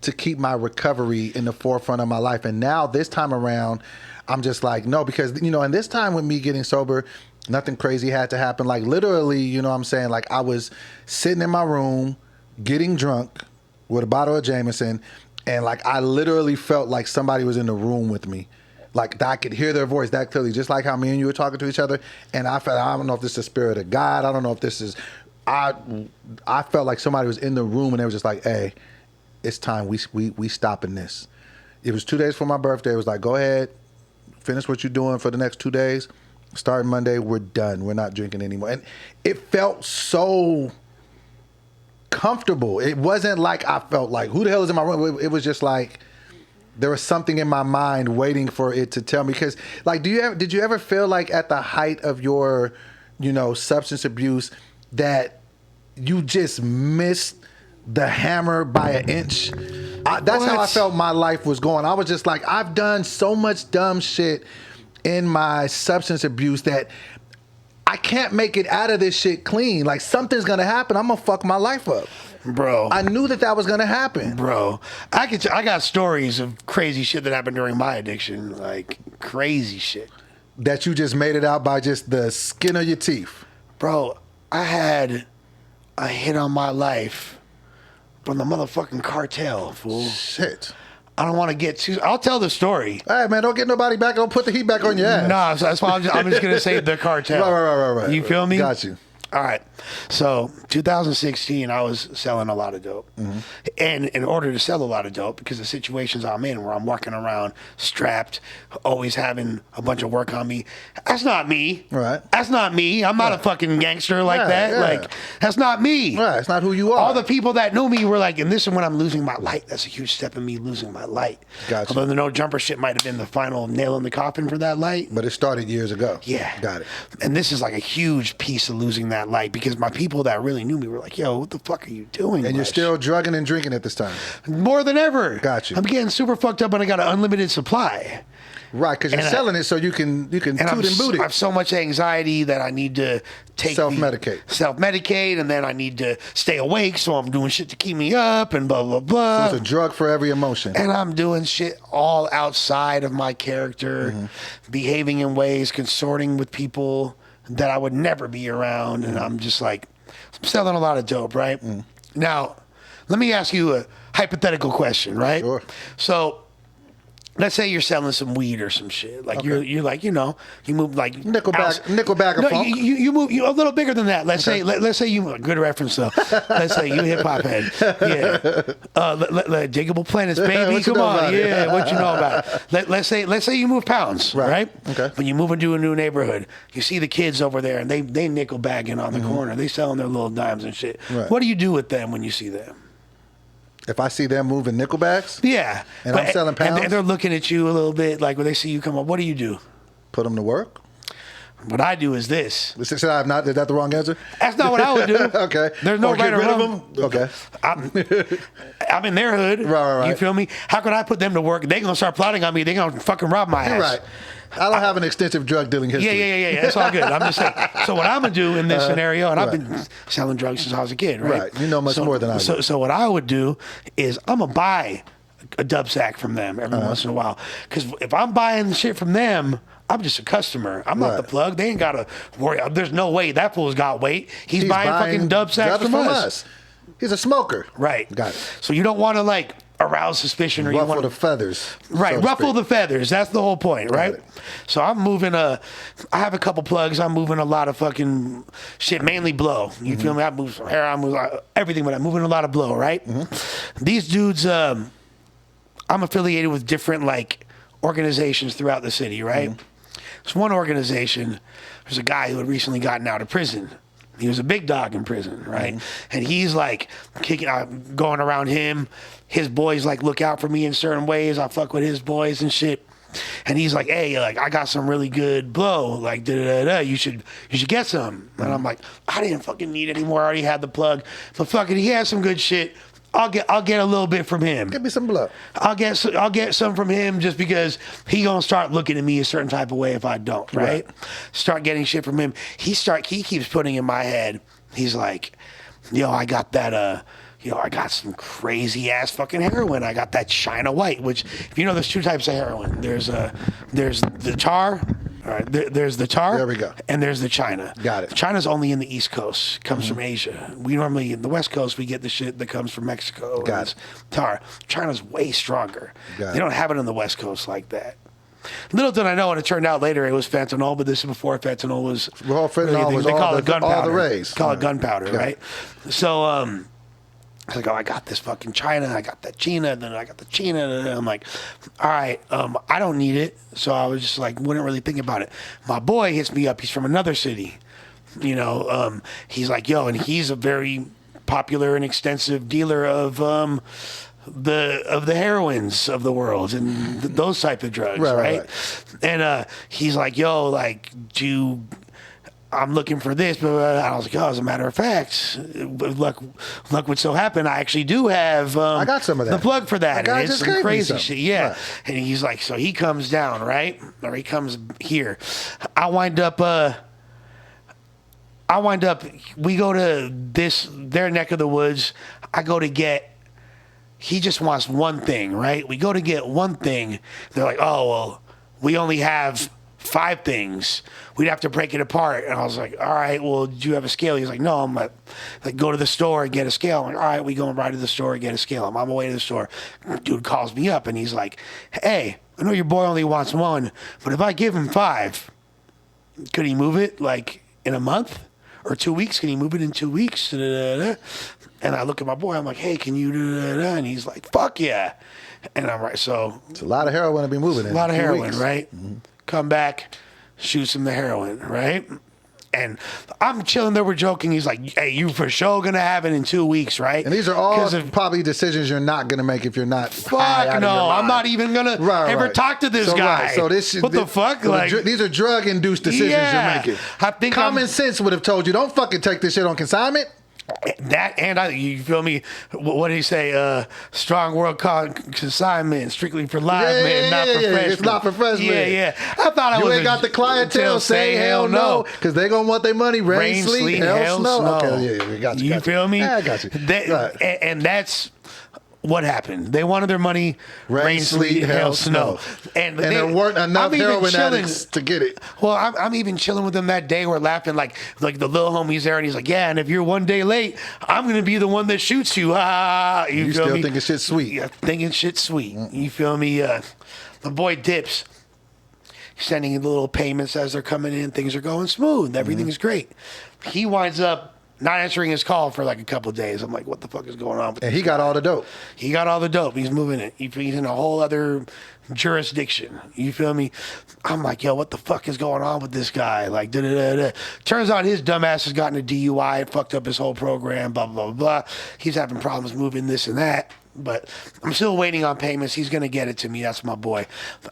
to keep my recovery in the forefront of my life. And now this time around, I'm just like, no, because, and this time with me getting sober, nothing crazy had to happen. Like literally, I was sitting in my room getting drunk with a bottle of Jameson. And I literally felt like somebody was in the room with me. Like I could hear their voice that clearly, just like how me and you were talking to each other. And I don't know if this is the spirit of God. I don't know if this is, I felt like somebody was in the room and they were just like, hey, it's time. We stopping this. It was 2 days before my birthday. It was like, go ahead. Finish what you're doing for the next 2 days. Starting Monday, we're done. We're not drinking anymore. And it felt so comfortable. It wasn't like I felt like, who the hell is in my room? It was just like there was something in my mind waiting for it to tell me. Because, did you ever feel like at the height of your, substance abuse that you just missed the hammer by an inch? That's how I felt my life was going. I was just like, I've done so much dumb shit in my substance abuse that I can't make it out of this shit clean. Like something's gonna happen. I'm gonna fuck my life up. Bro. I knew that was gonna happen. Bro. I got stories of crazy shit that happened during my addiction. Like crazy shit. That you just made it out by just the skin of your teeth. Bro, I had a hit on my life from the motherfucking cartel, fool. Shit. I don't want to get too... I'll tell the story. Hey, man, don't get nobody back. Don't put the heat back on your ass. No, so that's why I'm just going to say the cartel. Right. You feel me? Got you. All right. So 2016, I was selling a lot of dope. And in order to sell a lot of dope, because the situations I'm in where I'm walking around strapped, always having a bunch of work on me, that's not me. Right. That's not me. I'm not a fucking gangster like that. Yeah. Like, that's not me. Right. It's not who you are. All the people that knew me were like, and this is when I'm losing my light. That's a huge step in me losing my light. Gotcha. Although the no jumper shit might have been the final nail in the coffin for that light. But it started years ago. Yeah. Got it. And this is like a huge piece of losing that light because my people that really knew me were like, yo, what the fuck are you doing? And you're still drugging and drinking at this time. More than ever. Got you. I'm getting super fucked up and I got an unlimited supply. Right, because you're selling it so you can toot and boot it. I have so much anxiety that I need to self-medicate, and then I need to stay awake, so I'm doing shit to keep me up and blah, blah, blah. So it's a drug for every emotion. And I'm doing shit all outside of my character, behaving in ways, consorting with people that I would never be around, and I'm just like, I'm selling a lot of dope, right? Now, let me ask you a hypothetical question, right? Sure. So, let's say you're selling some weed or some shit. Like you're like, you move like Nickelback or funk. You move a little bigger than that. Let's say you good reference though. Let's say you hip hop head. Yeah. Diggable Planets, baby. Come on. Yeah. What you know about it? Let's say you move pounds, right? Okay. When you move into a new neighborhood, you see the kids over there and they nickel bagging on the corner. They selling their little dimes and shit. Right. What do you do with them when you see them? If I see them moving Nickelbacks, yeah, and I'm selling pounds, and they're looking at you a little bit like when they see you come up, what do you do? Put them to work. What I do is this. Is that the wrong answer? That's not what I would do. Okay. There's no right or wrong. Of them? Okay. I'm in their hood. Right. You feel me? How can I put them to work? They're going to start plotting on me. They're going to fucking rob my ass. Right. I don't have an extensive drug dealing history. Yeah. That's all good. I'm just saying. So what I'm going to do in this scenario, and I've been selling drugs since I was a kid, right? Right. You know much more than I do. So what I would do is I'm going to buy a dub sack from them every once in a while. Because if I'm buying the shit from them, I'm just a customer. I'm not the plug. They ain't got to worry. There's no way that fool's got weight. He's buying fucking dub sacks from us. He's a smoker. Right. Got it. So you don't want to like arouse suspicion or ruffle you want the feathers. Right. Ruffle the feathers. That's the whole point, right? Got it. So I'm moving I have a couple plugs. I'm moving a lot of fucking shit, mainly blow. You feel me? I move some hair. I move everything, but I'm moving a lot of blow, right? These dudes, I'm affiliated with different like organizations throughout the city, right? There's one organization, there's a guy who had recently gotten out of prison. He was a big dog in prison, right? And he's like going around him. His boys like look out for me in certain ways. I fuck with his boys and shit. And he's like, hey, like I got some really good blow. Like you should get some. And I'm like, I didn't fucking need any more. I already had the plug. But fucking he has some good shit. I'll get a little bit from him. Give me some blow. I'll get some from him just because he gonna start looking at me a certain type of way if I don't, right? Start getting shit from him. He keeps putting in my head. He's like, yo, I got that I got some crazy ass fucking heroin. I got that China White, which if you know there's two types of heroin. There's the tar. All right, there's the tar. There we go. And there's the China. Got it. China's only in the East Coast. Comes from Asia. We normally in the West Coast we get the shit that comes from Mexico. Got it. Tar. China's way stronger. Got they it. don't have it on the West Coast like that. Little did I know, and it turned out later it was fentanyl, but this is before fentanyl was. Well, fentanyl was they call it gunpowder. All the rays. Call it gunpowder, right? So I was like, oh, I got this fucking China, I got that China, then I got the China, and I'm like, all right, I don't need it. So I was just like, wouldn't really think about it. My boy hits me up. He's from another city. He's like, yo, and he's a very popular and extensive dealer of the heroines of the world and those type of drugs, right? And he's like, yo, like, I'm looking for this, but I was like, oh, as a matter of fact, luck would so happen, I actually do have I got some of that. The plug for that. And it's some crazy shit. Yeah. Right. And he's like, so he comes down, right? Or he comes here. I wind up, we go to their neck of the woods. I go to get, he just wants one thing, right? We go to get one thing. They're like, oh, well, we only have 5 things. We'd have to break it apart. And I was like, all right, well, do you have a scale? He's like, no. I'm like, go to the store and get a scale. I'm like, all right, we go right to the store and get a scale. I'm on my way to the store. Dude calls me up and he's like, hey, I know your boy only wants 1, but if I give him 5, could he move it like in a month or 2 weeks? Can he move it in 2 weeks? And I look at my boy. I'm like, hey, can you do that? And he's like, fuck yeah. And I'm right. So it's a lot of heroin to be moving in. A lot of heroin, weeks. Right? Come back, shoots him the heroin, right? And I'm chilling there, we're joking. He's like, hey, you for sure gonna have it in 2 weeks, right? And these are all probably decisions you're not gonna make if you're not. Fuck no, I'm not even gonna ever talk to this guy. So the fuck? So like, these are drug-induced decisions you're making. I think common sense would have told you, don't fucking take this shit on consignment. That and you feel me? What did he say? Strong world consignment, strictly for live men, not for freshmen. It's not for freshmen. Yeah. I thought you ain't got the clientele. Say hell no, because they gonna want their money. Rain, sleet, hell, snow. Okay, yeah, we got you. You feel me? Yeah, I got you. And that's what happened? They wanted their money, rain, sleet, hail, snow. And there weren't enough heroin addicts to get it. Well, I'm even chilling with them that day. We're laughing like the little homie's there, and he's like, yeah, and if you're one day late, I'm going to be the one that shoots you. Ah, you feel still me? thinking shit sweet. Yeah, thinking shit sweet. You feel me? The boy dips. Sending the little payments as they're coming in. Things are going smooth. Everything's great. He winds up not answering his call for like a couple of days. I'm like, what the fuck is going on with And this he got guy? all the dope. He got all the dope. He's moving it. He's in a whole other jurisdiction. You feel me? I'm like, yo, what the fuck is going on with this guy? Like, da-da-da-da. Turns out his dumbass has gotten a DUI. It fucked up his whole program, blah, blah, blah, blah. He's having problems moving this and that. But I'm still waiting on payments. He's going to get it to me. That's my boy.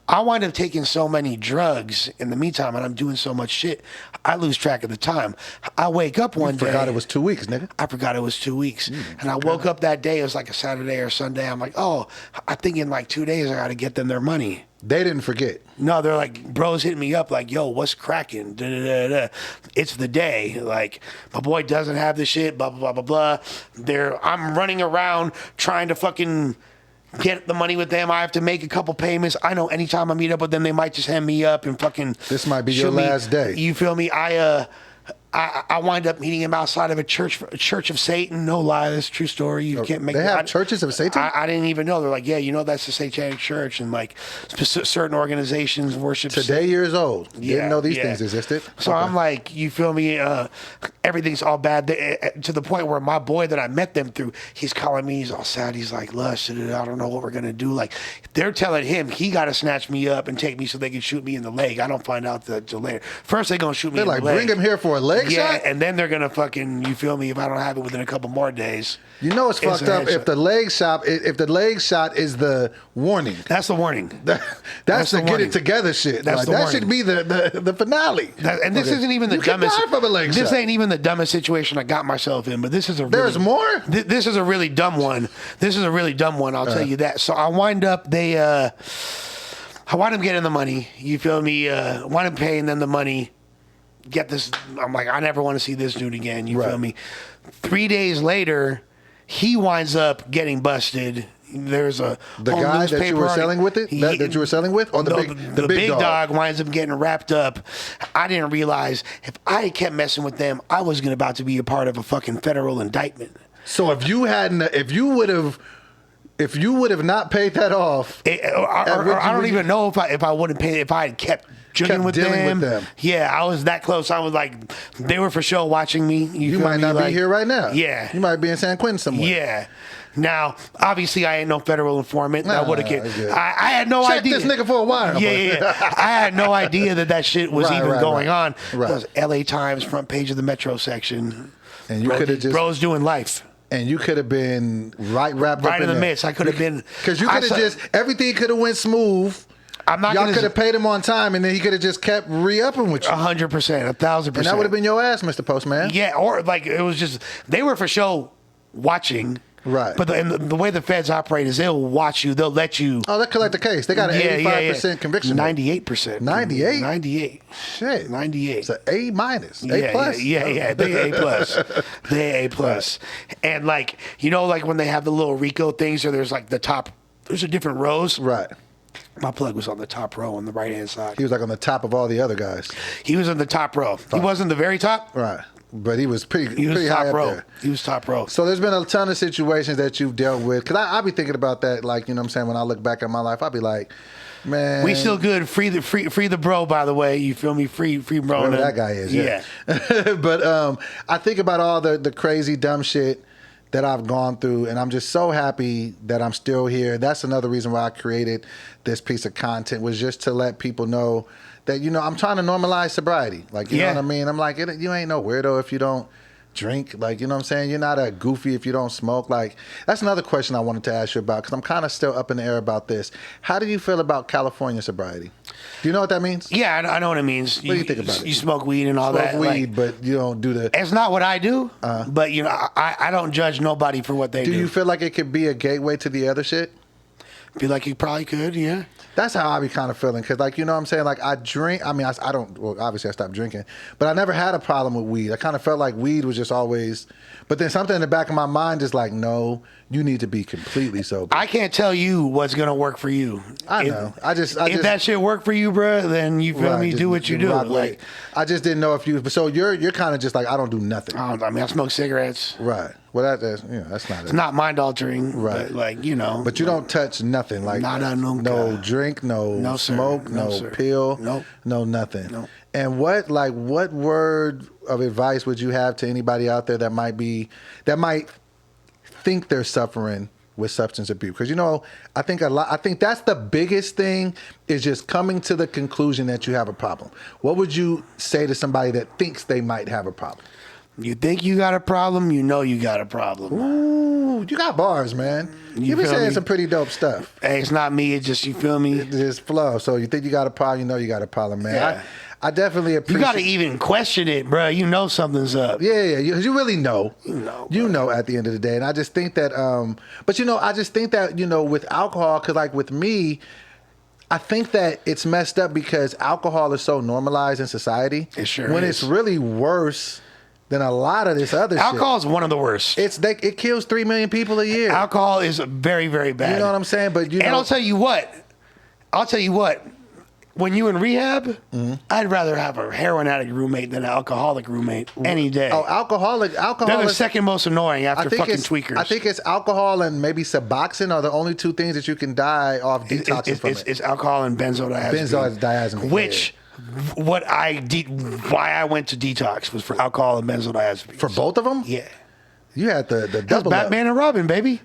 I wind up taking so many drugs in the meantime, and I'm doing so much shit, I lose track of the time. I wake up one day. I forgot it was 2 weeks, nigga. I forgot it was 2 weeks. And I woke up that day. It was like a Saturday or Sunday. I'm like, oh, I think in like 2 days I got to get them their money. They didn't forget. No, they're like, bros hitting me up like, yo, what's cracking? It's the day. Like, my boy doesn't have the shit, blah, blah, blah, blah, blah. I'm running around trying to fucking get the money with them. I have to make a couple payments. I know anytime I meet up with them, they might just hand me up and fucking... This might be your last day. You feel me? I wind up meeting him outside of a church of Satan. No lie, that's a true story. You can't make. They have churches of Satan. I didn't even know. They're like, yeah, you know, that's the Satanic Church, and like certain organizations worship. Today years old. Didn't know these things existed. So I'm like, you feel me? Everything's all bad to the point where my boy that I met them through, he's calling me. He's all sad. He's like, Lush, I don't know what we're gonna do. Like, they're telling him he got to snatch me up and take me so they can shoot me in the leg. I don't find out till later. First, they're gonna shoot me. They're like, bring him here for a leg shot. And then they're gonna fucking, you feel me? If I don't have it within a couple more days, you know it's fucked up if the leg shot is the warning. That's the warning. That's the get it together shit. That's like, the that warning. should be the finale. And this isn't even the dumbest. Die from a leg this shot. ain't even the dumbest situation I got myself in. But this is There's more. This is a really dumb one. This is a really dumb one. I'll tell you that. So I wind up I wind up getting the money. You feel me? Wind up paying them the money. Get this. I'm like, I never want to see this dude again. You feel me? 3 days later, he winds up getting busted. There's the guy that you were selling with that you were selling with, or the big dog winds up getting wrapped up. I didn't realize if I had kept messing with them, I was about to be a part of a fucking federal indictment. So if you would have not paid that off, I don't even know if I wouldn't pay if I had kept dealing with them. Yeah, I was that close. I was like, they were for sure watching me. You might not be here right now. Yeah, you might be in San Quentin somewhere. Yeah. Now, obviously, I ain't no federal informant. I would have. I had no idea. Check this nigga for a while. Yeah. I had no idea that shit was even going on. Right. It was L.A. Times front page of the Metro section. And you could have just bros doing life. And you could have been wrapped up in the midst. I could have been because you could have just everything could have went smooth. Y'all could have paid him on time, and then he could have just kept re-upping with you. 100%, 1,000%. And that would have been your ass, Mr. Postman. Yeah, or like it was just they were for sure watching. Right. But the way the feds operate is they'll watch you. They'll let you. Oh, they'll collect the case. They got an 85% conviction. 98%. 98? 98. Shit. 98. It's an A minus. A plus. Yeah. They A plus. They A plus. And like, you know, like when they have the little Rico things, or there's like the top. There's a different rows. Right. My plug was on the top row on the right hand side. He was like on the top of all the other guys. He was on the top row. He wasn't the very top. Right. But he was pretty top high row. up there. He was top row. So there's been a ton of situations that you've dealt with. Because I'll be thinking about that, like, you know what I'm saying, when I look back at my life, I'll be like, man. We still good. Free the bro, by the way. You feel me? Free bro. Whoever that guy is. Yeah. But I think about all the crazy, dumb shit that I've gone through, and I'm just so happy that I'm still here. That's another reason why I created this piece of content, was just to let people know that, you know, I'm trying to normalize sobriety. Like, you know what I mean? I'm like, you ain't no weirdo if you don't drink. Like, you know what I'm saying? You're not a goofy if you don't smoke. Like, that's another question I wanted to ask you about, because I'm kind of still up in the air about this. How do you feel about California sobriety? Do you know what that means? Yeah, I know what it means. What do you think about it? You smoke weed and all that. Smoke weed, but you don't do the... It's not what I do, but, you know, I don't judge nobody for what they do. Do you feel like it could be a gateway to the other shit? Feel like you probably could, yeah. That's how I be kind of feeling. Because, like, you know what I'm saying? Like, I drink. I mean, I don't. Well, obviously, I stopped drinking. But I never had a problem with weed. I kind of felt like weed was just always. But then something in the back of my mind is like, no, you need to be completely sober. I can't tell you what's going to work for you. I know. If that shit work for you, bro, then you feel me? Do what you do. Like, I just didn't know if you. So you're kind of just like, I don't do nothing. I mean, I smoke cigarettes. Right. Well, that's not. It's not mind altering. Right. But, like, you know. But you don't touch nothing. Like no drink, no smoke, no pill, no nothing. Nope. And what word of advice would you have to anybody out there that might think they're suffering with substance abuse? Because, you know, I think that's the biggest thing is just coming to the conclusion that you have a problem. What would you say to somebody that thinks they might have a problem? You think you got a problem, you know you got a problem. Ooh, you got bars, man. You been saying some pretty dope stuff. Hey, it's not me, it's just, you feel me? It just flow. So you think you got a problem, you know you got a problem, man. Yeah. I definitely appreciate. You got to even question it, bro. You know something's up. Yeah. You really know. You know at the end of the day. And I just think that, but, you know, I just think that, you know, with alcohol, because, like, with me, I think that it's messed up because alcohol is so normalized in society. It sure when is. It's really worse than a lot of this other shit. Alcohol is one of the worst. It kills 3 million people a year. Alcohol is very, very bad. You know what I'm saying? But and I'll tell you what. When you in rehab, I'd rather have a heroin addict roommate than an alcoholic roommate any day. Oh, alcoholic. They're the second most annoying after fucking tweakers. I think it's alcohol and maybe Suboxone are the only two things that you can die off detoxing from it. It's alcohol and benzodiazepine. Benzodiazepine. Which, why I went to detox was for alcohol and benzodiazepine. For both of them? Yeah. You had the That's double Batman and Robin, baby.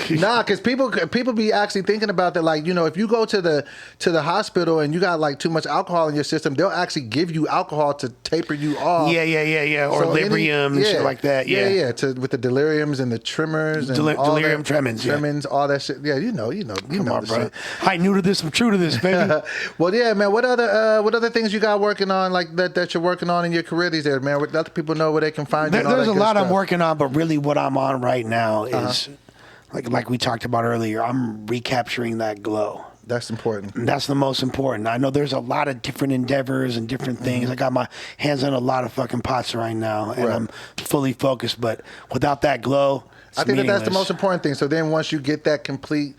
Nah, because people be actually thinking about that. Like, you know, if you go to the hospital and you got like too much alcohol in your system, they'll actually give you alcohol to taper you off. Yeah. Or so Librium and shit like that. Yeah. With the deliriums and the tremors and delirium tremens. Tremens, all that shit. Yeah, you know. Come on, bro. Shit. I new to this. I'm true to this, baby. Well, yeah, man. What other things you got working on like that you're working on in your career these days, man? Let people know where they can find you. There's a lot I'm working on, but really what I'm on right now is. Like we talked about earlier, I'm recapturing that glow. That's important. That's the most important. I know there's a lot of different endeavors and different things. I got my hands on a lot of fucking pots right now, and I'm fully focused. But without that glow, I think that's the most important thing. So then once you get that complete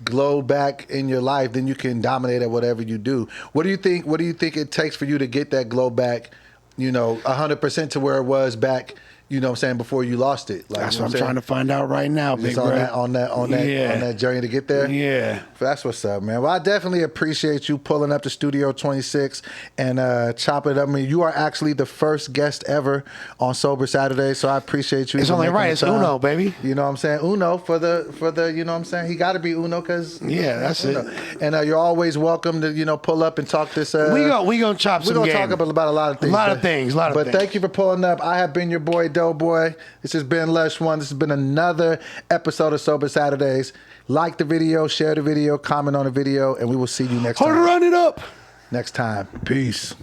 glow back in your life, then you can dominate at whatever you do. What do you think it takes for you to get that glow back, 100% to where it was back, you know what I'm saying, before you lost it? Like, that's what I'm trying to find out right now, big bro. On that journey to get there? Yeah. That's what's up, man. Well, I definitely appreciate you pulling up to Studio 26 and chopping it up. I mean, you are actually the first guest ever on Sober Saturday, so I appreciate you. It's only right. It's Uno, baby. You know what I'm saying? Uno for the you know what I'm saying? He got to be Uno because that's Uno. It. And you're always welcome to pull up and talk this. We gonna chop some game. We're gonna talk about a lot of things. A lot of things. But thank you for pulling up. I have been your boy Doboy. This has been Lush One. This has been another episode of Sober Saturdays. Like the video, share the video, comment on the video, and we will see you next time. Run it up. Next time. Peace.